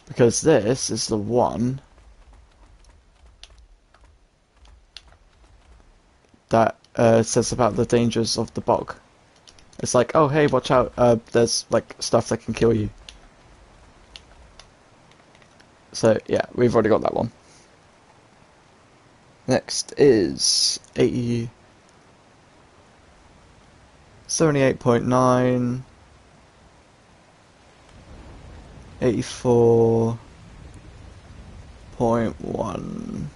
[SPEAKER 1] Because this is the one that says about the dangers of the bog. It's like, oh hey, watch out, there's like stuff that can kill you. So yeah, we've already got that one. Next is 78.9, 84.1.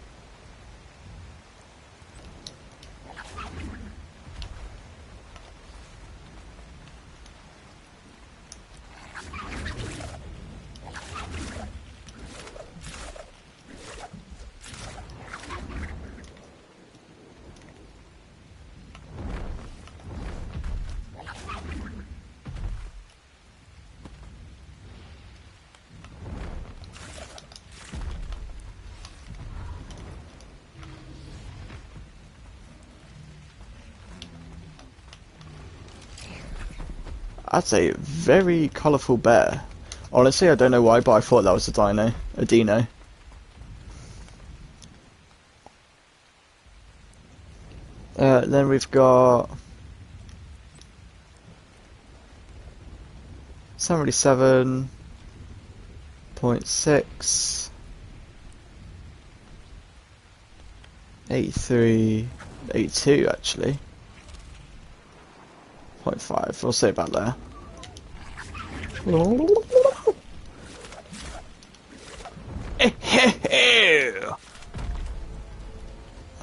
[SPEAKER 1] That's a very colourful bear. Honestly, I don't know why, but I thought that was a dino. Then we've got 77.6, 83, 82 actually. 0.5, we'll say about there.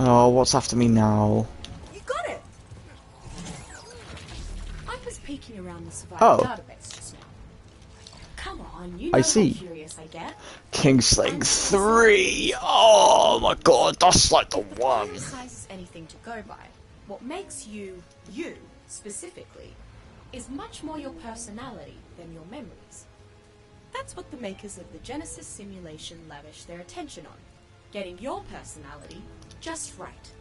[SPEAKER 1] Oh, what's after me now?
[SPEAKER 2] You got it! I was peeking around the survivor database just now. Come on, you
[SPEAKER 1] I
[SPEAKER 2] know how
[SPEAKER 1] see.
[SPEAKER 2] curious I get.
[SPEAKER 1] Kingsling 3! Oh my god, that's like the
[SPEAKER 2] If the
[SPEAKER 1] one.
[SPEAKER 2] player size is anything to go by, what makes you, you, specifically, is much more your personality than your memories. That's what the makers of the Genesis simulation lavish their attention on, getting your personality just right.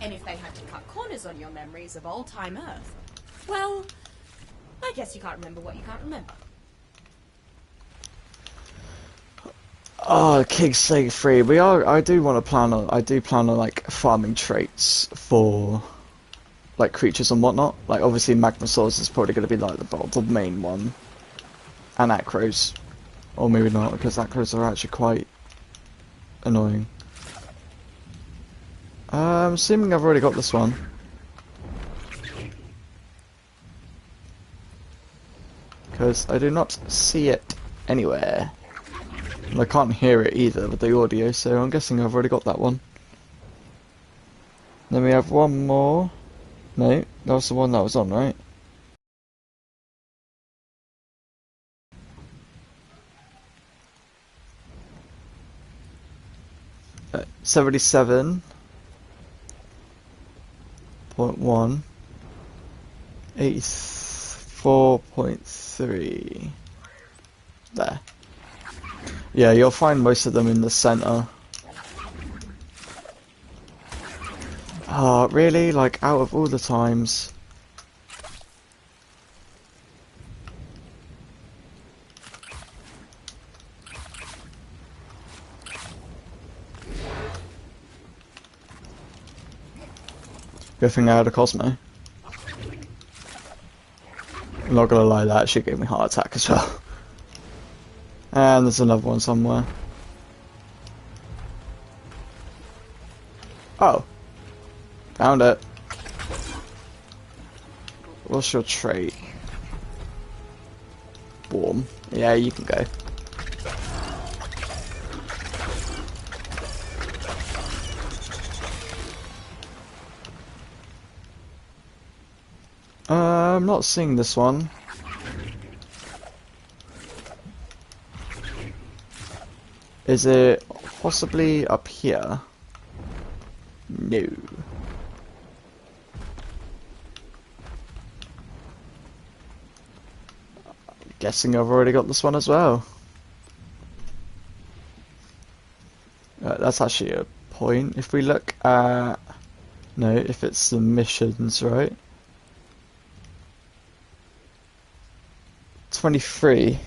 [SPEAKER 2] And if they had to cut corners on your memories of old-time Earth, well, I guess you can't remember what you can't remember.
[SPEAKER 1] Oh, Kingsling 3. I do plan on like farming traits for like creatures and whatnot. Like obviously Magmasaurs is probably going to be like the main one. And Acros. Or maybe not, because Acros are actually quite annoying. I'm assuming I've already got this one. Because I do not see it anywhere. And I can't hear it either with the audio, so I'm guessing I've already got that one. Then we have one more. No, that was the one that was on, right? Uh, 77.1. 84.3. There. Yeah, you'll find most of them in the center. Oh, really? Like, out of all the times. Good thing I had a Cosmo. I'm not gonna lie, that actually gave me a heart attack as well. And there's another one somewhere. Oh. Found it. What's your trait? Warm. Yeah, you can go. I'm not seeing this one. Is it possibly up here? No. Guessing I've already got this one as well. That's actually a point. If we look at... No, if it's the missions, right? 23.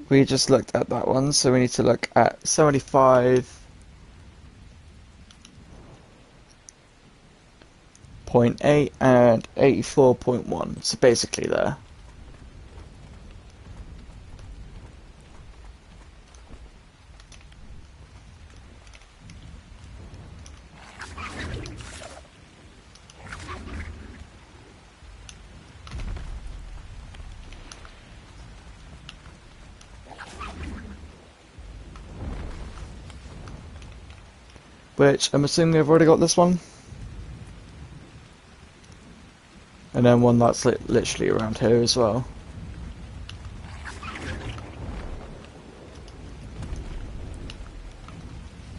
[SPEAKER 1] We just looked at that one, so we need to look at 75.8 and 84.1. So basically there. Which I'm assuming we've already got this one. And then one that's literally around here as well.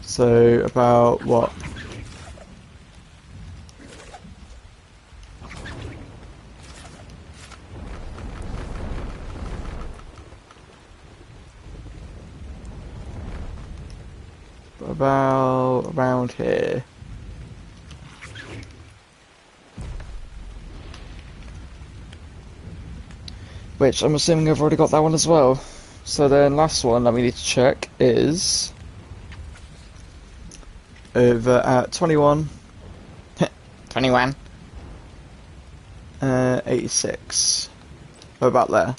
[SPEAKER 1] So about what? About around here. Which I'm assuming I've already got that one as well. So then last one that we need to check is over at 21. 21. 86. About there.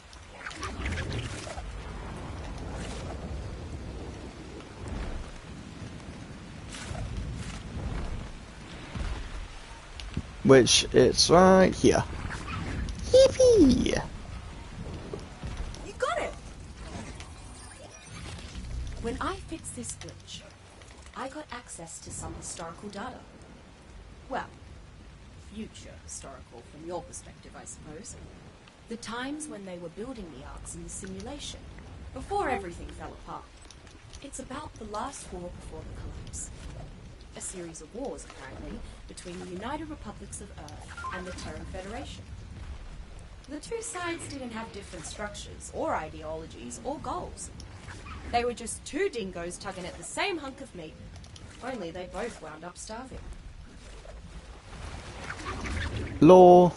[SPEAKER 1] Which it's right here. Yippee!
[SPEAKER 2] You got it! When I fixed this glitch, I got access to some historical data. Well, future historical from your perspective, I suppose. The times when they were building the arks in the simulation, before everything fell apart. It's about the last war before the collapse. A series of wars, apparently, between the United Republics of Earth and the Terran Federation. The two sides didn't have different structures, or ideologies, or goals. They were just two dingoes tugging at the same hunk of meat, only they both wound up starving.
[SPEAKER 1] Law.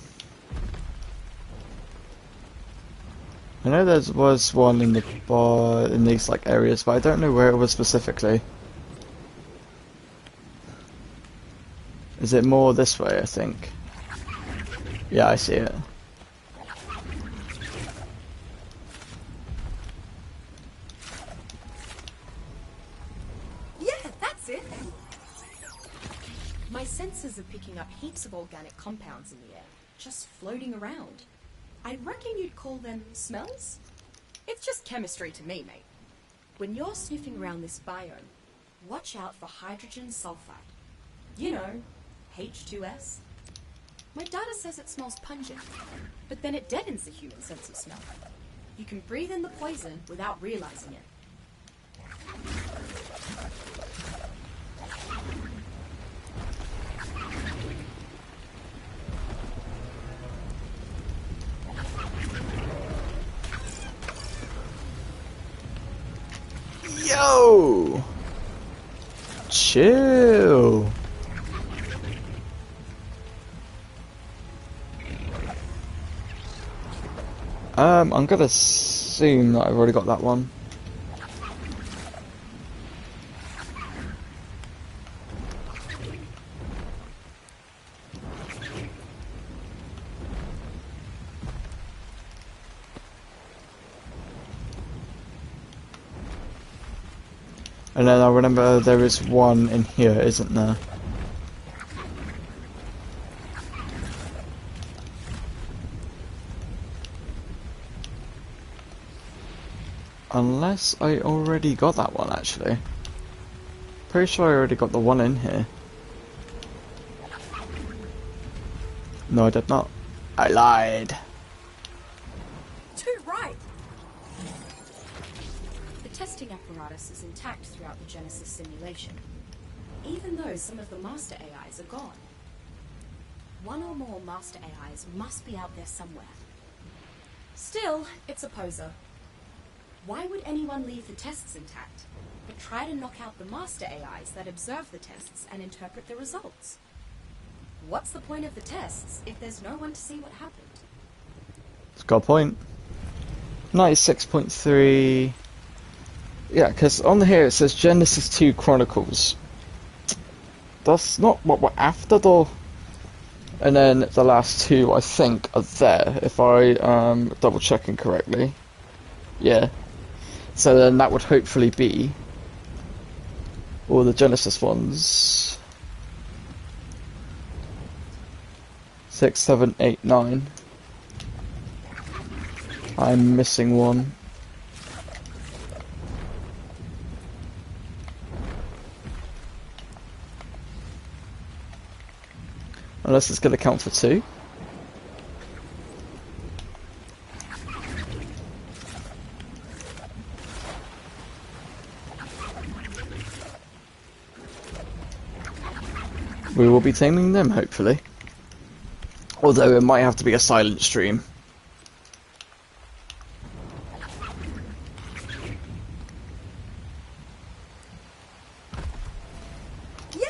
[SPEAKER 1] I know there was one in the bar in these like areas, but I don't know where it was specifically. Is it more this way, I think? Yeah, I see it.
[SPEAKER 2] Yeah, that's it! My sensors are picking up heaps of organic compounds in the air, just floating around. I reckon you'd call them smells? It's just chemistry to me, mate. When you're sniffing around this biome, watch out for hydrogen sulfide. You know, H2S. My data says it smells pungent, but then it deadens the human sense of smell. You can breathe in the poison without realizing it.
[SPEAKER 1] Yo! Chill. I'm gonna assume that I've already got that one. And then I remember there is one in here, isn't there? Unless I already got that one, actually. Pretty sure I already got the one in here. No, I did not. I lied.
[SPEAKER 2] Too right! The testing apparatus is intact throughout the Genesis simulation, even though some of the master AIs are gone. One or more master AIs must be out there somewhere. Still, it's a poser. Why would anyone leave the tests intact, but try to knock out the master AIs that observe the tests and interpret the results? What's the point of the tests if there's no one to see what happened?
[SPEAKER 1] It's got a point. 96.3. Yeah, because on here it says Genesis 2 Chronicles. That's not what we're after, though. And then the last two, I think, are there, if I double checking correctly. Yeah. So then that would hopefully be all the Genesis ones. 6, 7, 8, 9. I'm missing one. Unless it's going to count for 2. We will be taming them, hopefully. Although it might have to be a silent stream.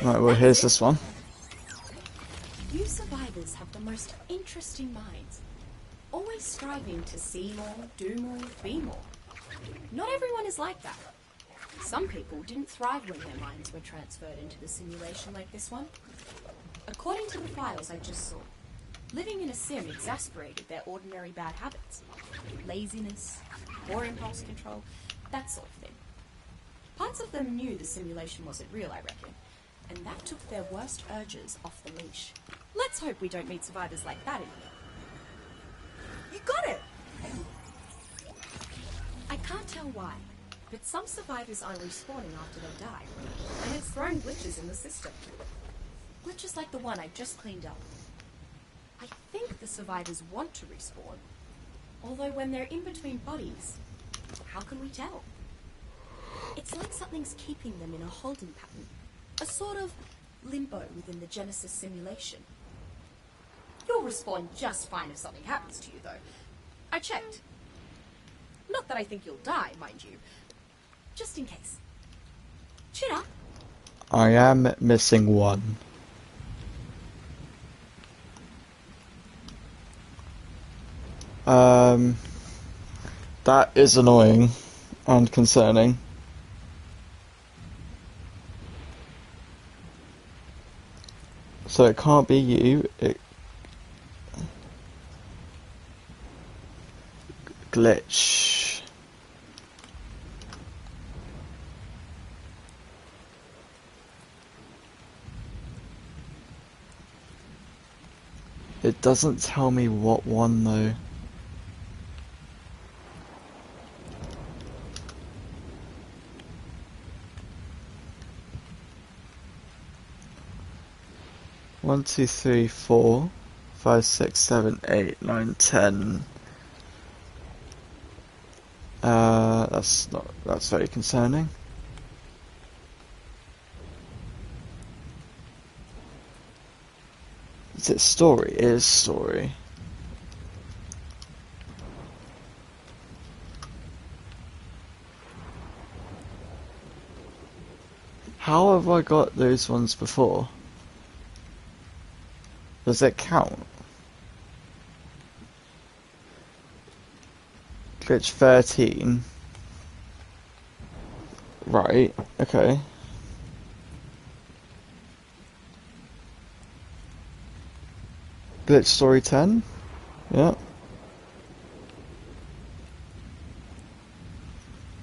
[SPEAKER 1] Right, well, here's this one.
[SPEAKER 2] You survivors have the most interesting minds. Always striving to see more, do more, be more. Not everyone is like that. Some people didn't thrive when their minds were transferred into the simulation like this one. According to the files I just saw, living in a sim exasperated their ordinary bad habits. Laziness, poor impulse control, that sort of thing. Parts of them knew the simulation wasn't real, I reckon, and that took their worst urges off the leash. Let's hope we don't meet survivors like that in here. You got it! I can't tell why, but some survivors are respawning after they die, and it's throwing glitches in the system. Glitches like the one I just cleaned up. I think the survivors want to respawn, Although when they're in between bodies, how can we tell? It's like something's keeping them in a holding pattern, a sort of limbo within the Genesis simulation. You'll respawn just fine if something happens to you, though. I checked. Not that I think you'll die, mind you. Just in case. Chin up.
[SPEAKER 1] I am missing one. That is annoying and concerning. So it can't be you. Glitch. It doesn't tell me what one though. One, two, three, 4, 5, 6, 7, 8, 9, 10. That's very concerning. Is it story? It is story. How have I got those ones before? Does it count? Glitch 13. Right, okay. Glitch story 10? Yeah.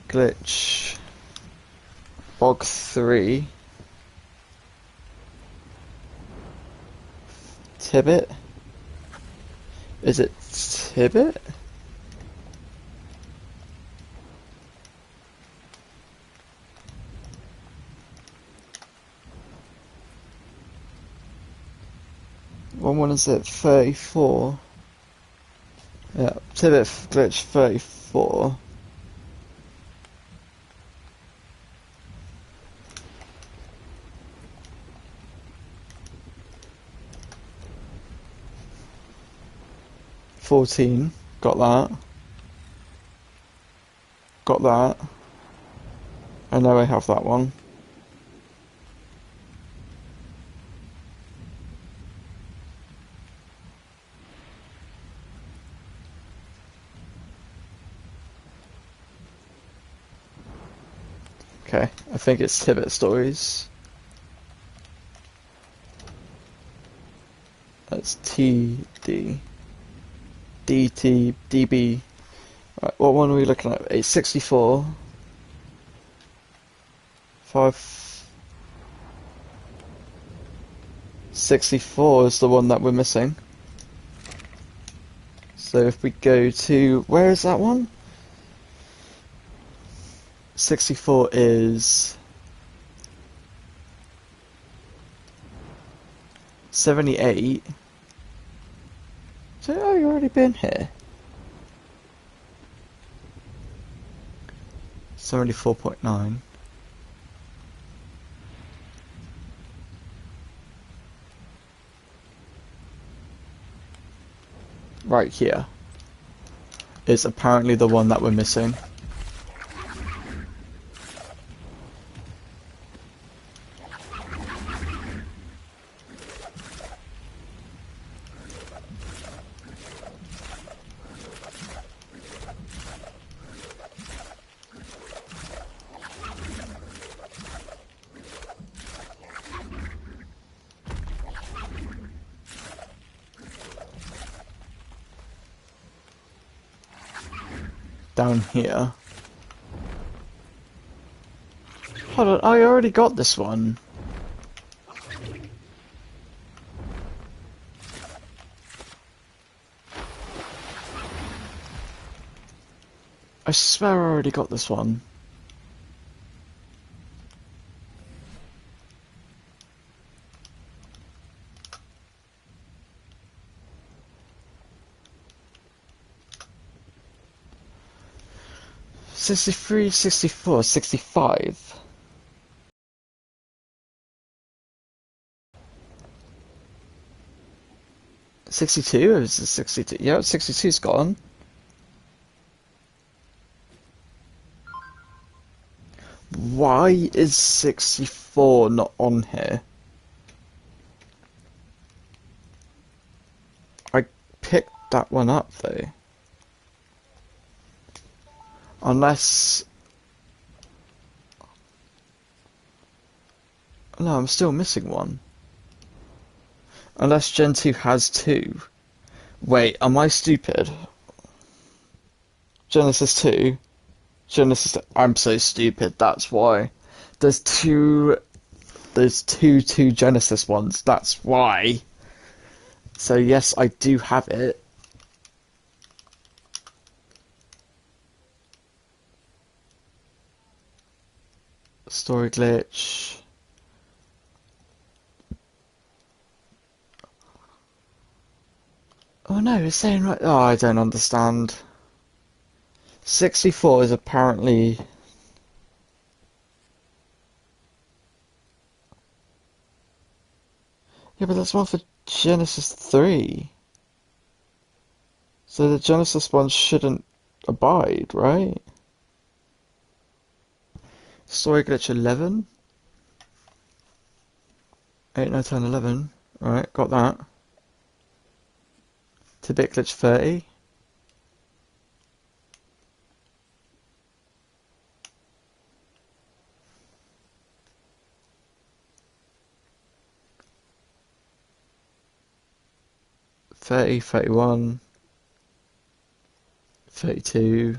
[SPEAKER 1] Glitch bog 3. Tibbet? Is it Tibbet? One is it 34? Yeah, Tibbet glitch 34. $14, got that. Got that. I know I have that one. Okay, I think it's Tibbet Stories. That's TD. DT, DB. Right, what one are we looking at? 864. 564 is the one that we're missing. So if we go to, where is that one? 64 is 78. So, oh, you've already been here. 74.9. Right here is apparently the one that we're missing. Down here. Hold on, I already got this one. I swear I already got this one. 63, 64, 65. 62 or is it 62? Yeah, 62's gone. Why is 64 not on here? I picked that one up though. Unless... No, I'm still missing one. Unless Gen 2 has 2. Wait, am I stupid? Genesis 2? Genesis... I'm so stupid, that's why. There's two Genesis ones, that's why. So yes, I do have it. Story glitch. Oh no, it's saying right... Oh, I don't understand. 64 is apparently... Yeah, but that's one for Genesis 3. So the Genesis one shouldn't abide, right? Story glitch 11? 8, 9, 10, 11. Alright, got that. 2-bit glitch 30. '30, 31, 32.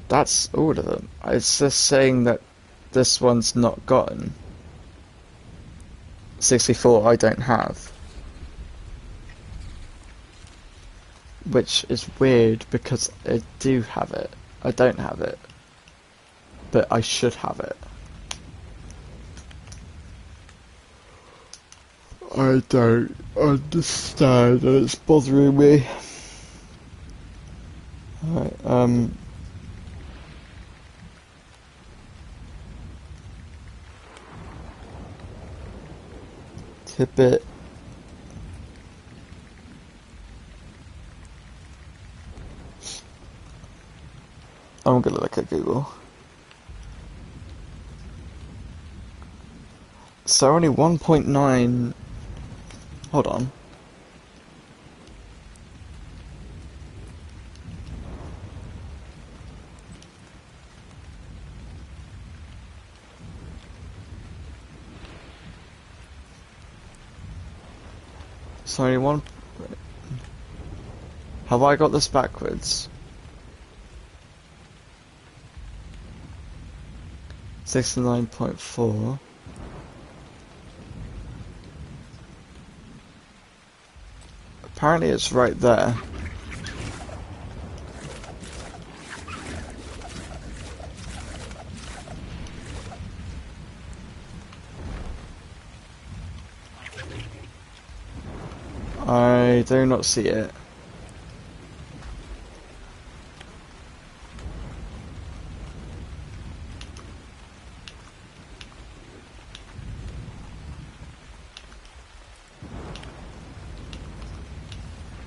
[SPEAKER 1] That's all of them. It's just saying that this one's not gotten. 64 I don't have. Which is weird because I do have it. I don't have it. But I should have it. I don't understand and it's bothering me. Alright, Tidbit. I'm gonna look at Google. So only 1.9... Hold on. So only one... Have I got this backwards? 69.4. Apparently it's right there. I do not see it.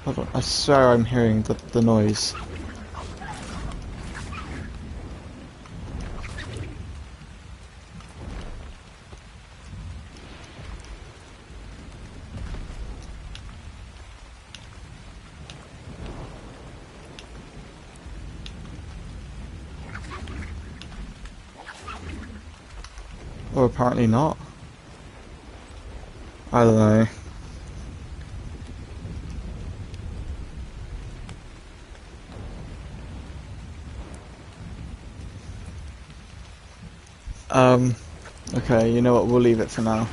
[SPEAKER 1] Hold on, I swear I'm hearing the noise. Or apparently not. I don't know. Okay, you know what, we'll leave it for now.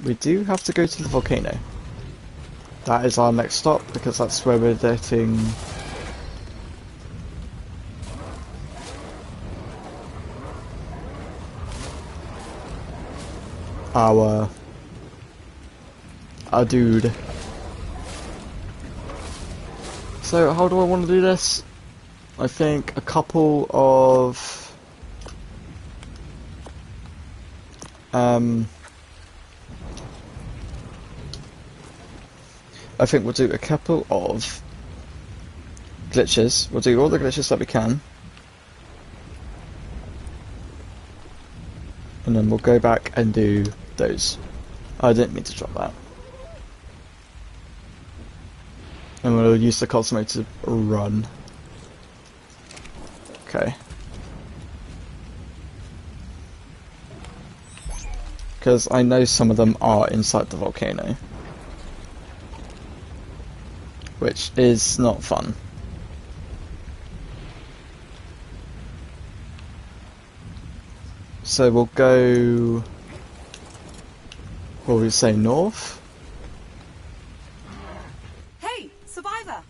[SPEAKER 1] We do have to go to the volcano. That is our next stop, because that's where we're getting... our dude. So how do I want to do this? I think a couple of I think we'll do a couple of glitches. We'll do all the glitches that we can. And then we'll go back and do those. I didn't mean to drop that. And we'll use the Cosmo to run. Okay. Because I know some of them are inside the volcano. Which is not fun. So we'll go... what will we say, north?
[SPEAKER 2] Hey, survivor!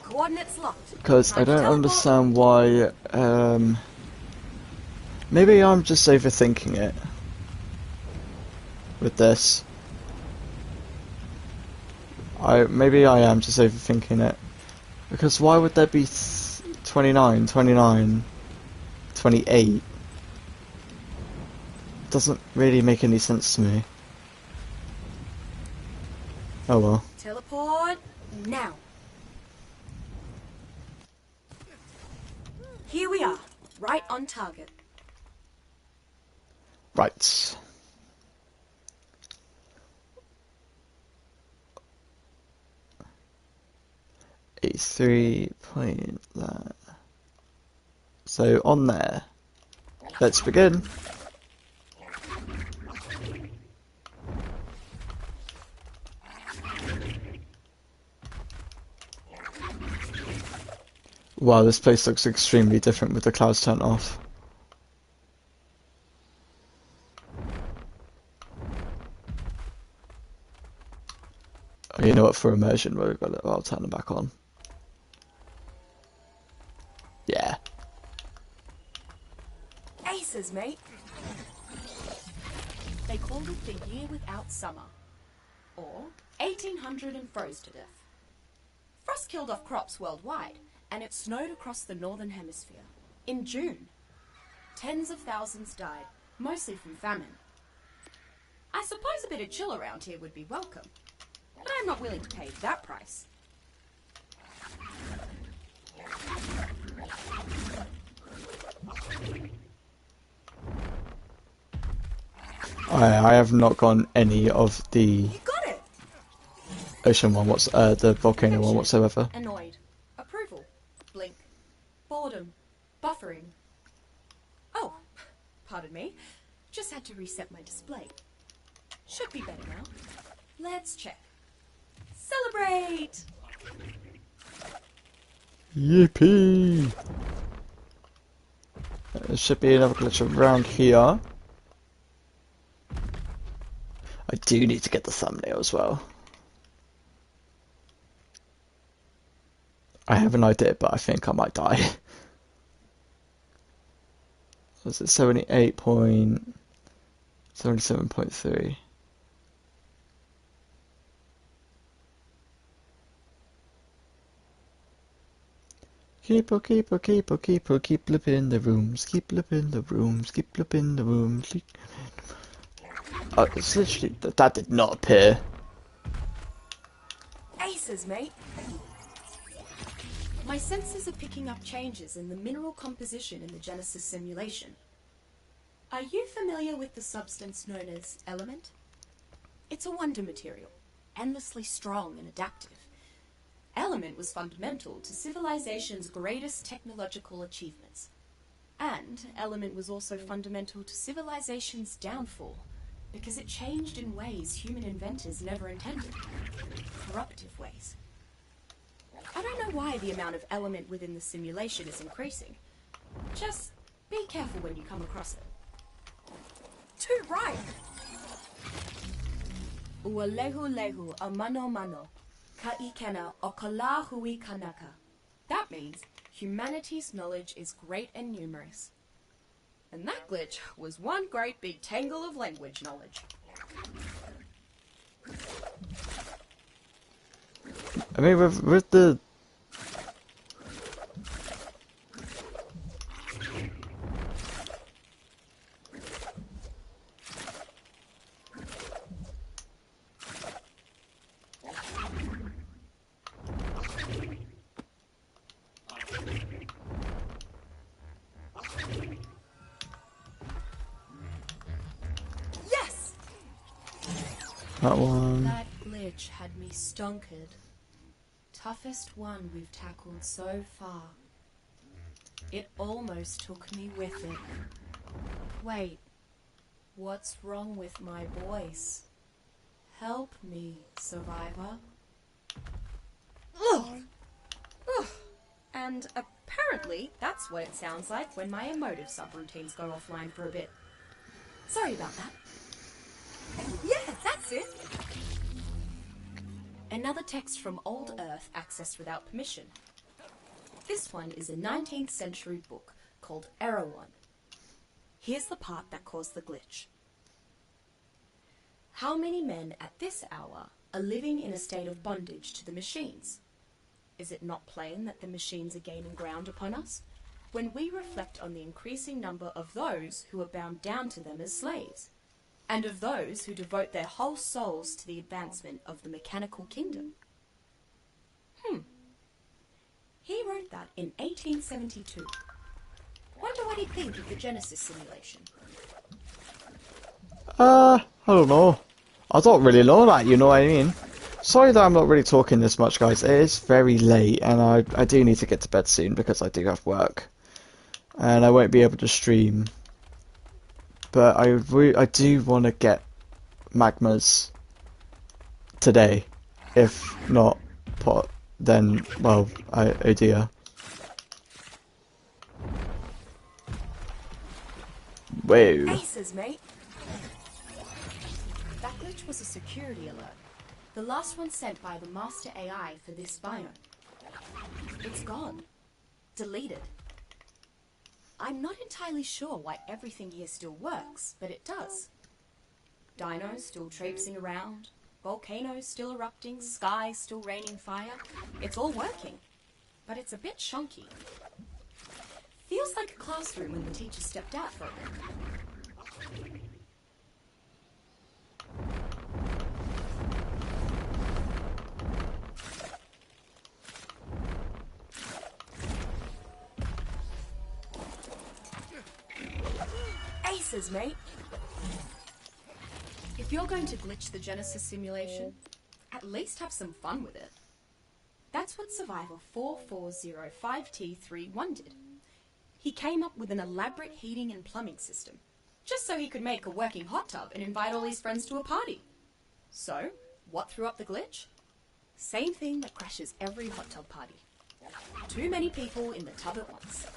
[SPEAKER 2] Coordinates locked.
[SPEAKER 1] Because I don't understand why... maybe I'm just overthinking it. With this. Maybe I am just overthinking it. Because why would there be 29, 29, 28? Doesn't really make any sense to me. Oh well.
[SPEAKER 2] Teleport now. Here we are, right on target.
[SPEAKER 1] Right. A 3 point that. So on there. Let's begin. Wow, this place looks extremely different with the clouds turned off. Oh, you know what, for immersion, we've got it, I'll turn them back on. Yeah.
[SPEAKER 2] Aces, mate. They called it the year without summer. Or 1800 and froze to death. Frost killed off crops worldwide, and it snowed across the northern hemisphere. In June, tens of thousands died, mostly from famine. I suppose a bit of chill around here would be welcome, but I'm not willing to pay that price.
[SPEAKER 1] I have not gotten any of the
[SPEAKER 2] You got it!
[SPEAKER 1] ocean one, the volcano one whatsoever.
[SPEAKER 2] Annoyed. Approval. Blink. Boredom. Buffering. Oh, pardon me. Just had to reset my display. Should be better now. Let's check. Celebrate!
[SPEAKER 1] Yippee! There should be another glitch around here. I do need to get the thumbnail as well. I have an idea, but I think I might die. Was it 77.3? Keep flipping the rooms, keep flipping the rooms, keep flipping the rooms. It's literally, that did not appear.
[SPEAKER 2] Aces, mate. My senses are picking up changes in the mineral composition in the Genesis simulation. Are you familiar with the substance known as element? It's a wonder material, endlessly strong and adaptive. Element was fundamental to civilization's greatest technological achievements. And element was also fundamental to civilization's downfall, because it changed in ways human inventors never intended. Corruptive ways. I don't know why the amount of element within the simulation is increasing. Just be careful when you come across it. Too right! Ua lehu lehu a mano mano. Ka ikena o ka la hui kanaka. That means, humanity's knowledge is great and numerous. And that glitch was one great big tangle of language knowledge.
[SPEAKER 1] I mean, with the...
[SPEAKER 2] Yes!
[SPEAKER 1] That one...
[SPEAKER 2] That glitch had me stonkered. Toughest one we've tackled so far. It almost took me with it. Wait, what's wrong with my voice? Help me, survivor. Ugh. Ugh. And apparently that's what it sounds like when my emotive subroutines go offline for a bit. Sorry about that. Yeah, that's it. Another text from Old Earth accessed without permission. This one is a 19th century book called Erewhon. Here's the part that caused the glitch. How many men at this hour are living in a state of bondage to the machines? Is it not plain that the machines are gaining ground upon us, when we reflect on the increasing number of those who are bound down to them as slaves, and of those who devote their whole souls to the advancement of the mechanical kingdom? He wrote that in 1872. Wonder what he'd think of the Genesis simulation.
[SPEAKER 1] I don't know. I don't really know that, you know what I mean? Sorry that I'm not really talking this much, guys. It is very late, and I do need to get to bed soon because I do have work. And I won't be able to stream. But I do want to get Magmas today. If not, then, well, oh dear. Whoa.
[SPEAKER 2] Aces, mate! That glitch was a security alert. The last one sent by the master AI for this biome. It's gone. Deleted. I'm not entirely sure why everything here still works, but it does. Dinos still traipsing around, volcanoes still erupting, skies still raining fire. It's all working, but it's a bit chunky. Feels like a classroom when the teacher stepped out for a bit. Aces, mate! If you're going to glitch the Genesis simulation, at least have some fun with it. That's what Survivor 4405T31 did. He came up with an elaborate heating and plumbing system, just so he could make a working hot tub and invite all his friends to a party. So, what threw up the glitch? Same thing that crashes every hot tub party. Too many people in the tub at once.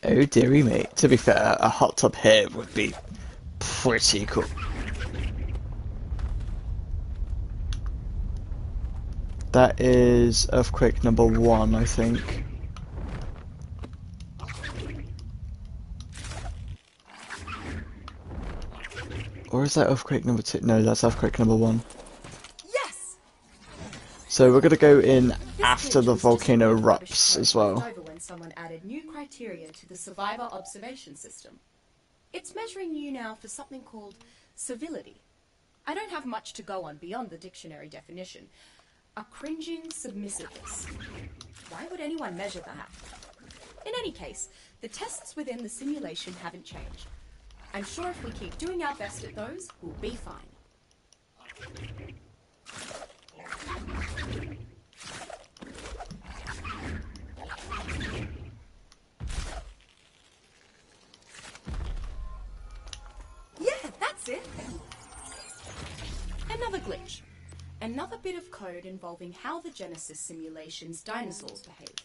[SPEAKER 1] Oh dearie mate. To be fair, a hot tub here would be pretty cool. That is earthquake number 1, I think. Or is that earthquake number 2? No, that's earthquake number 1.
[SPEAKER 2] Yes!
[SPEAKER 1] So we're gonna go in
[SPEAKER 2] This
[SPEAKER 1] after
[SPEAKER 2] glitch
[SPEAKER 1] the
[SPEAKER 2] was just
[SPEAKER 1] volcano
[SPEAKER 2] a rubbish
[SPEAKER 1] erupts
[SPEAKER 2] code
[SPEAKER 1] as well.
[SPEAKER 2] left over when someone added new criteria to the Survivor observation system. It's measuring you now for something called civility. I don't have much to go on beyond the dictionary definition. A cringing submissiveness. Why would anyone measure that? In any case, the tests within the simulation haven't changed. I'm sure if we keep doing our best at those, we'll be fine. Yeah, that's it! Another glitch. Another bit of code involving how the Genesis simulation's dinosaurs behave.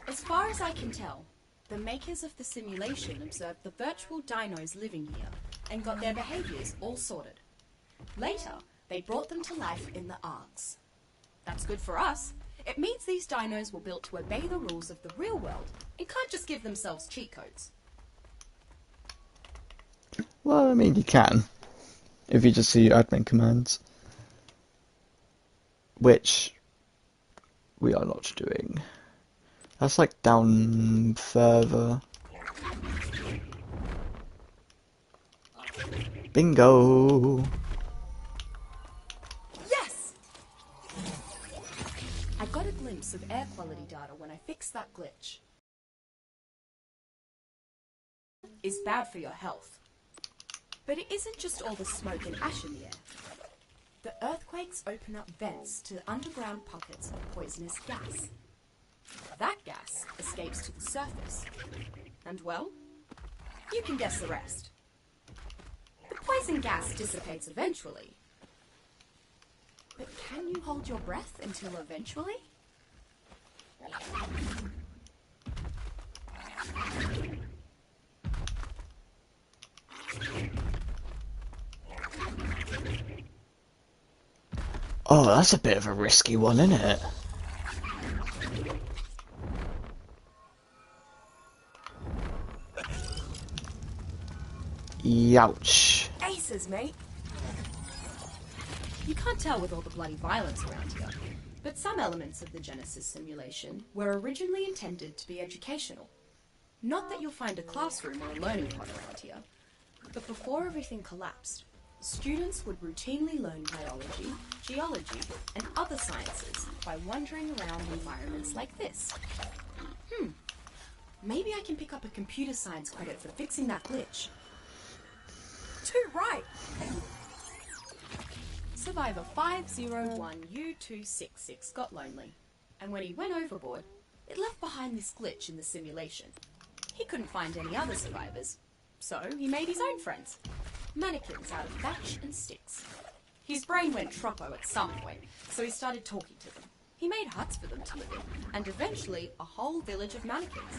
[SPEAKER 2] As far as I can tell, the makers of the simulation observed the virtual dinos living here and got their behaviours all sorted. Later, they brought them to life in the ARKs. That's good for us. It means these dinos were built to obey the rules of the real world and can't just give themselves cheat codes.
[SPEAKER 1] Well, I mean, you can. If you just see admin commands. Which we are not doing. That's like down further. Bingo!
[SPEAKER 2] Yes! I got a glimpse of air quality data when I fixed that glitch. Is bad for your health. But it isn't just all the smoke and ash in the air. The earthquakes open up vents to underground pockets of poisonous gas. That gas escapes to the surface. And well, you can guess the rest. The poison gas dissipates eventually. But can you hold your breath until eventually?
[SPEAKER 1] Oh, that's a bit of a risky one, isn't it? Youch.
[SPEAKER 2] Aces, mate! You can't tell with all the bloody violence around here, but some elements of the Genesis simulation were originally intended to be educational. Not that you'll find a classroom or a learning pod around here, but before everything collapsed, students would routinely learn biology, geology, and other sciences by wandering around environments like this. Maybe I can pick up a computer science credit for fixing that glitch. Too right! Survivor 501U266 got lonely, and when he went overboard, it left behind this glitch in the simulation. He couldn't find any other survivors, so he made his own friends. Mannequins out of thatch and sticks. His brain went troppo at some point, so he started talking to them. He made huts for them to live in, and eventually a whole village of mannequins.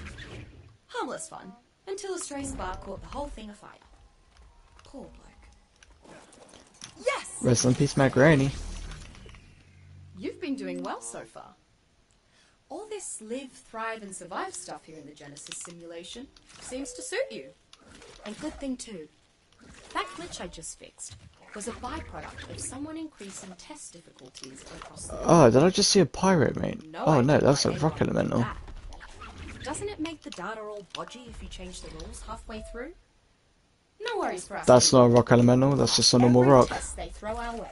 [SPEAKER 2] Harmless fun, until a stray spark caught the whole thing afire. Poor bloke. Yes!
[SPEAKER 1] Rest in peace, Macaroni.
[SPEAKER 2] You've been doing well so far. All this live, thrive, and survive stuff here in the Genesis simulation seems to suit you. And good thing too. That glitch I just fixed was a byproduct of someone increasing test difficulties across the
[SPEAKER 1] Oh, did I just see a pirate, mate?
[SPEAKER 2] No
[SPEAKER 1] Oh no,
[SPEAKER 2] idea
[SPEAKER 1] that's a
[SPEAKER 2] why
[SPEAKER 1] rock
[SPEAKER 2] anyone did
[SPEAKER 1] elemental.
[SPEAKER 2] that. Doesn't it make the data all bodgy if you change the rules halfway through? No worries for us.
[SPEAKER 1] That's not a rock elemental, that's just a normal
[SPEAKER 2] Every
[SPEAKER 1] rock.
[SPEAKER 2] test they throw our way.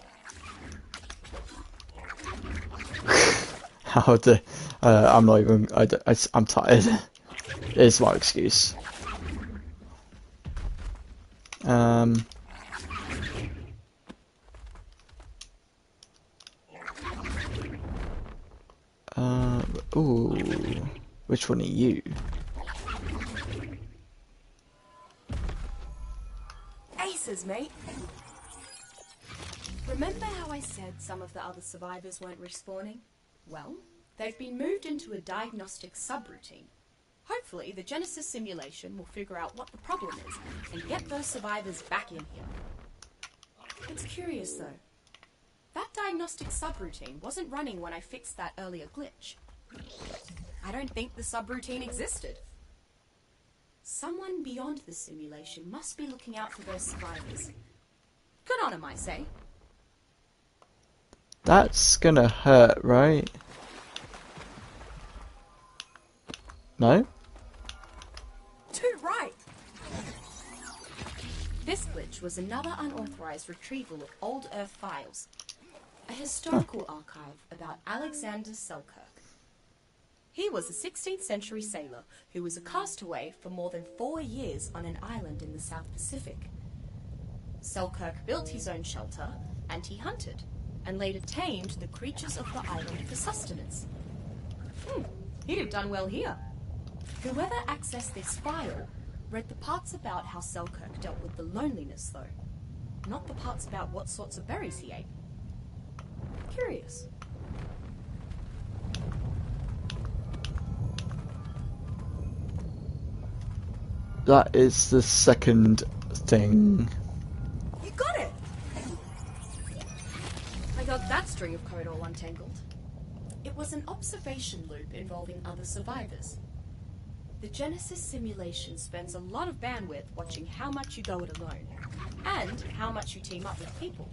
[SPEAKER 1] How the... I'm not even... I'm tired. It's my excuse. Ooh. Which one are you?
[SPEAKER 2] Aces, mate. Remember how I said some of the other survivors weren't respawning? Well, they've been moved into a diagnostic subroutine. Hopefully, the Genesis simulation will figure out what the problem is and get those survivors back in here. It's curious, though. That diagnostic subroutine wasn't running when I fixed that earlier glitch. I don't think the subroutine existed. Someone beyond the simulation must be looking out for those survivors. Good on him, I say.
[SPEAKER 1] That's gonna hurt, right? No?
[SPEAKER 2] Too right! This glitch was another unauthorized retrieval of old Earth files. A historical archive about Alexander Selkirk. He was a 16th century sailor who was a castaway for more than 4 years on an island in the South Pacific. Selkirk built his own shelter, and he hunted, and later tamed the creatures of the island for sustenance. He'd have done well here. Whoever accessed this file read the parts about how Selkirk dealt with the loneliness, though. Not the parts about what sorts of berries he ate. Curious.
[SPEAKER 1] That is the second thing.
[SPEAKER 2] You got it! I got that string of code all untangled. It was an observation loop involving other survivors. The Genesis simulation spends a lot of bandwidth watching how much you go it alone, and how much you team up with people.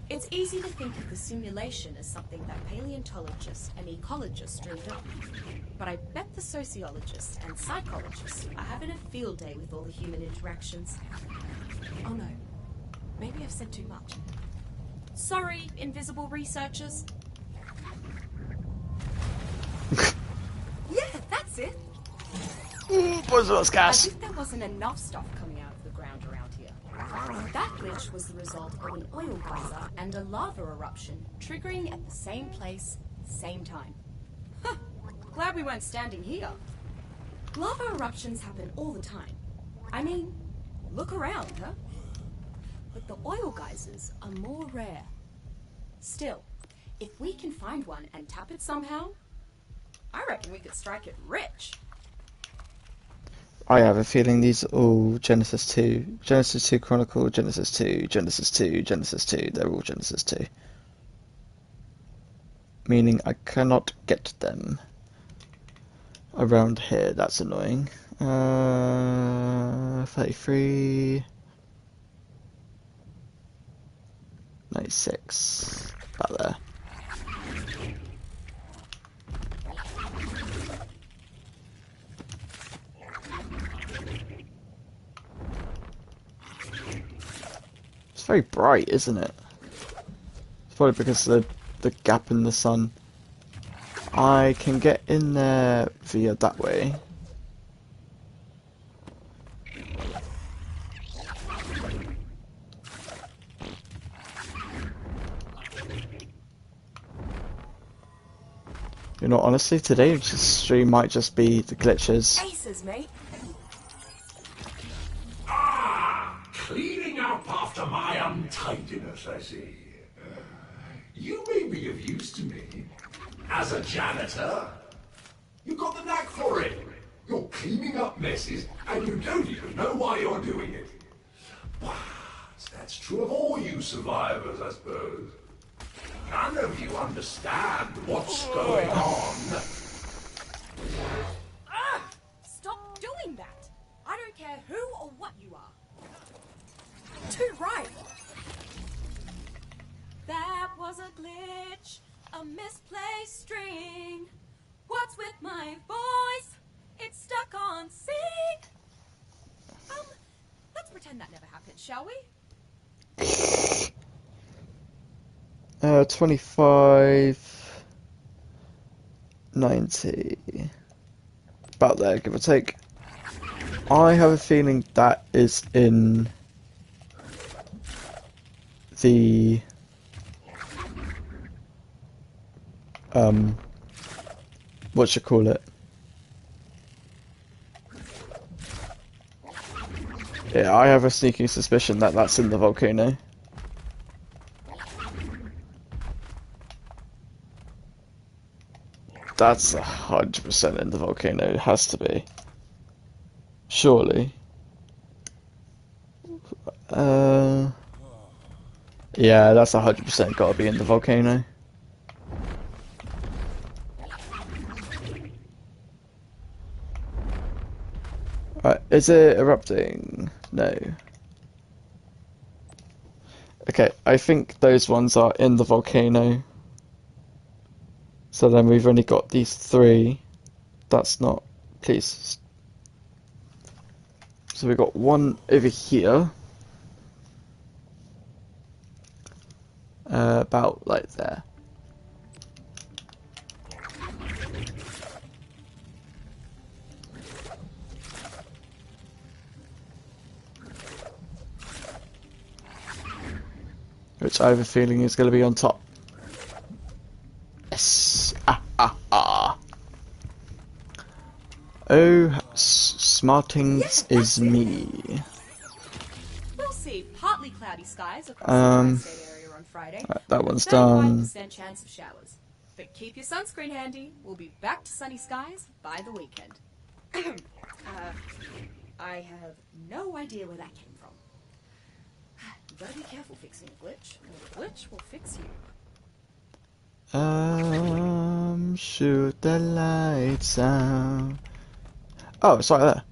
[SPEAKER 2] It's easy to think of the simulation as something that paleontologists and ecologists dreamed up. But I bet the sociologists and psychologists are having a field day with all the human interactions. Oh no, maybe I've said too much. Sorry, invisible researchers. Yeah, that's it.
[SPEAKER 1] What's those
[SPEAKER 2] As
[SPEAKER 1] gas?
[SPEAKER 2] if there wasn't enough stuff coming out of the ground around here. That glitch was the result of an oil geyser and a lava eruption triggering at the same place, same time. Huh, glad we weren't standing here. Lava eruptions happen all the time. I mean, look around, huh? But the oil geysers are more rare. Still, if we can find one and tap it somehow, I reckon we could strike it rich.
[SPEAKER 1] I have a feeling these are all Genesis 2. Genesis 2 Chronicle, Genesis 2, Genesis 2, Genesis 2. They're all Genesis 2. Meaning I cannot get them around here. That's annoying. 33. 96. About there. It's very bright, isn't it? It's probably because of the gap in the sun. I can get in there via that way. You know, honestly, today's stream might just be the glitches.
[SPEAKER 2] Aces, mate.
[SPEAKER 3] Cleaning up after my untidiness, I see. You may be of use to me. As a janitor, you've got the knack for it. You're cleaning up messes, and you don't even know why you're doing it. But that's true of all you survivors, I suppose. None of you understand what's going on.
[SPEAKER 2] Stop doing that. I don't care who or what you are. Too right. That was a glitch, a misplaced string. What's with my voice? It's stuck on sing. Let's pretend that never happened, shall we?
[SPEAKER 1] 25, 90. About there, give or take. I have a feeling that is in the what you call it? Yeah, I have a sneaking suspicion that that's in the volcano. That's 100% in the volcano. It has to be. Surely. Yeah, that's 100% gotta be in the volcano. Right, is it erupting? No. Okay, I think those ones are in the volcano. So then we've only got these three. That's not... Please. So we've got one over here. About like there. Which I have a feeling is going to be on top. Yes. Oh, smartings is me.
[SPEAKER 2] We'll see partly cloudy skies across the state area on Friday.
[SPEAKER 1] That one's
[SPEAKER 2] with a 35%
[SPEAKER 1] done.
[SPEAKER 2] chance of showers. But keep your sunscreen handy. We'll be back to sunny skies by the weekend. I have no idea where that came from. You gotta be careful fixing a glitch, or the glitch will fix you.
[SPEAKER 1] Shoot the lights out. Oh, it's right there.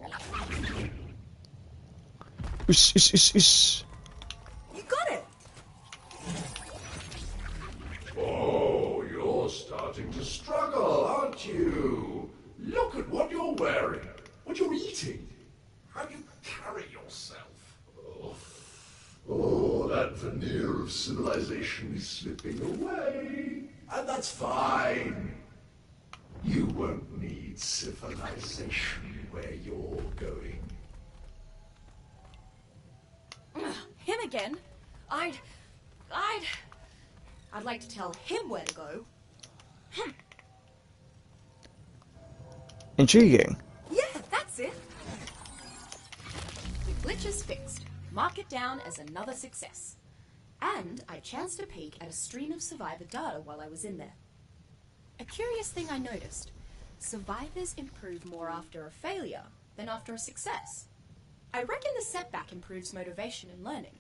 [SPEAKER 1] Ish, ish, ish, ish.
[SPEAKER 2] You got it!
[SPEAKER 3] Oh, you're starting to struggle, aren't you? Look at what you're wearing, what you're eating, how you carry yourself. Oh, that veneer of civilization is slipping away. And that's fine. You won't need civilization where you're going.
[SPEAKER 2] Him again? I'd like to tell him where to go.
[SPEAKER 1] Intriguing.
[SPEAKER 2] Yeah, that's it. The glitch is fixed. Mark it down as another success. And I chanced to peek at a stream of survivor data while I was in there. A curious thing I noticed. Survivors improve more after a failure than after a success. I reckon the setback improves motivation and learning.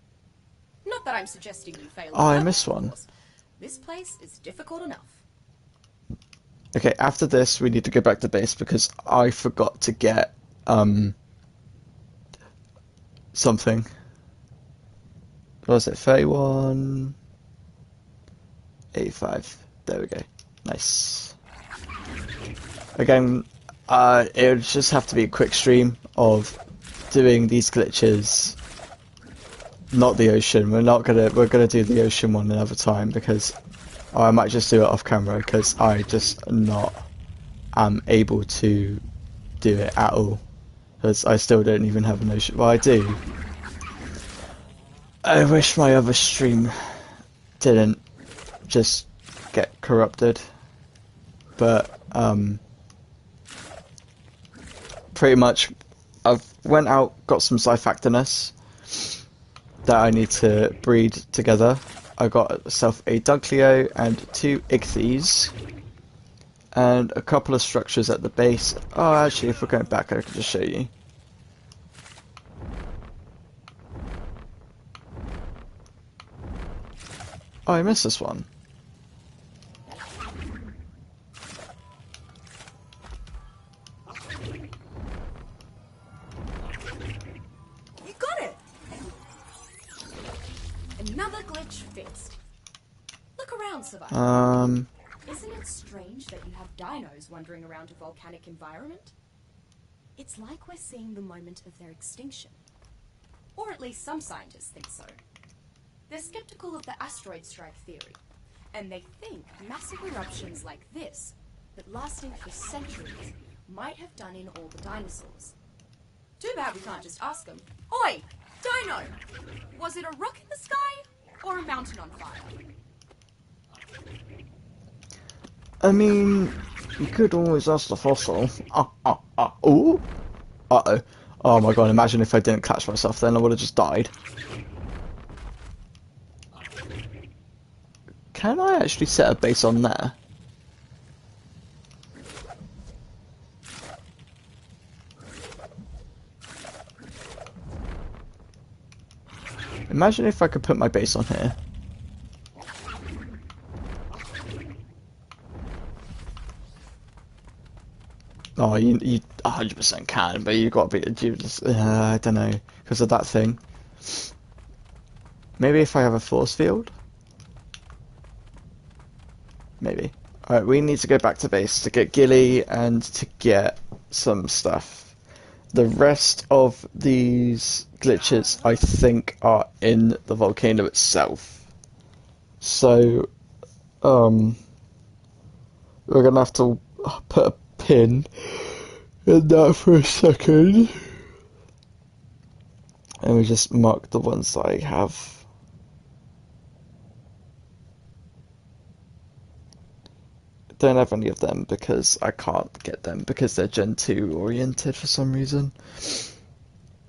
[SPEAKER 2] Not that I'm suggesting you fail.
[SPEAKER 1] Oh, I missed one.
[SPEAKER 2] This place is difficult enough.
[SPEAKER 1] Okay, after this, we need to go back to base because I forgot to get, something. What was it? 31... 85. There we go. Nice. Again, it would just have to be a quick stream of doing these glitches. Not the ocean. We're gonna do the ocean one another time because I might just do it off camera because I just not am able to do it at all because I still don't even have an ocean. Well, I do. I wish my other stream didn't just get corrupted, but pretty much I've went out, got some Zyphactinus that I need to breed together. I got myself a Dunkleo and 2 Ichthyes and a couple of structures at the base. Oh, actually, if we're going back, I can just show you. Oh, I missed this one.
[SPEAKER 2] You got it! Another glitch fixed. Look around, Survivor. Isn't it strange that you have dinos wandering around a volcanic environment? It's like we're seeing the moment of their extinction. Or at least some scientists think so. They're skeptical of the asteroid strike theory, and they think massive eruptions like this, that lasting for centuries, might have done in all the dinosaurs. Too bad we can't just ask them, "Oi, dino! Was it a rock in the sky or a mountain on fire?"
[SPEAKER 1] I mean, you could always ask the fossil. Ooh! Uh-oh. Oh my god, imagine if I didn't catch myself then, I would have just died. Can I actually set a base on there? Imagine if I could put my base on here. Oh, you 100% can, but you got to be. You just, I don't know, because of that thing. Maybe if I have a force field. Maybe. Alright, we need to go back to base to get Gilly and to get some stuff. The rest of these glitches, I think, are in the volcano itself. So, we're gonna have to put a pin in that for a second. And we just mark the ones that I have. Don't have any of them because I can't get them because they're Gen 2 oriented for some reason.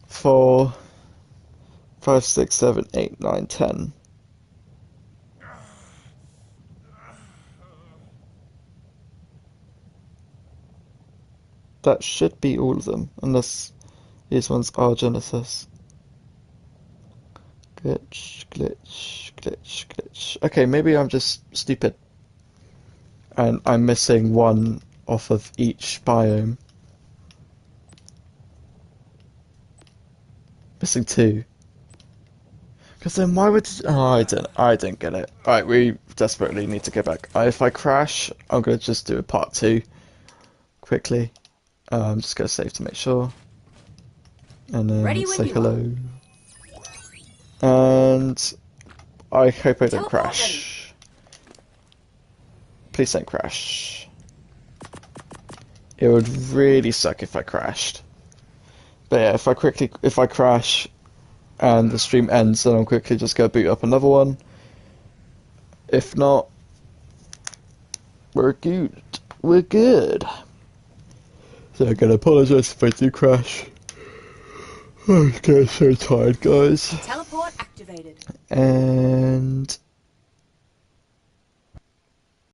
[SPEAKER 1] 4, 5, 6, 7, 8, 9, 10. That should be all of them, unless these ones are Genesis. Glitch, glitch, glitch, glitch. Okay, maybe I'm just stupid. and I'm missing one off of each biome. Missing two. Because then why would... Oh, I didn't get it. Alright, we desperately need to go back. If I crash, I'm going to just do a part 2 quickly. I'm just going to save to make sure. And then
[SPEAKER 2] Ready when
[SPEAKER 1] say
[SPEAKER 2] you
[SPEAKER 1] hello. And I hope I don't
[SPEAKER 2] Teleport
[SPEAKER 1] crash. Please don't crash. It would really suck if I crashed. But yeah, if I crash and the stream ends, then I'll quickly just go boot up another one. If not, we're good. We're good. So I'm gonna apologise if I do crash. I'm getting so tired, guys.
[SPEAKER 2] Teleport activated.
[SPEAKER 1] And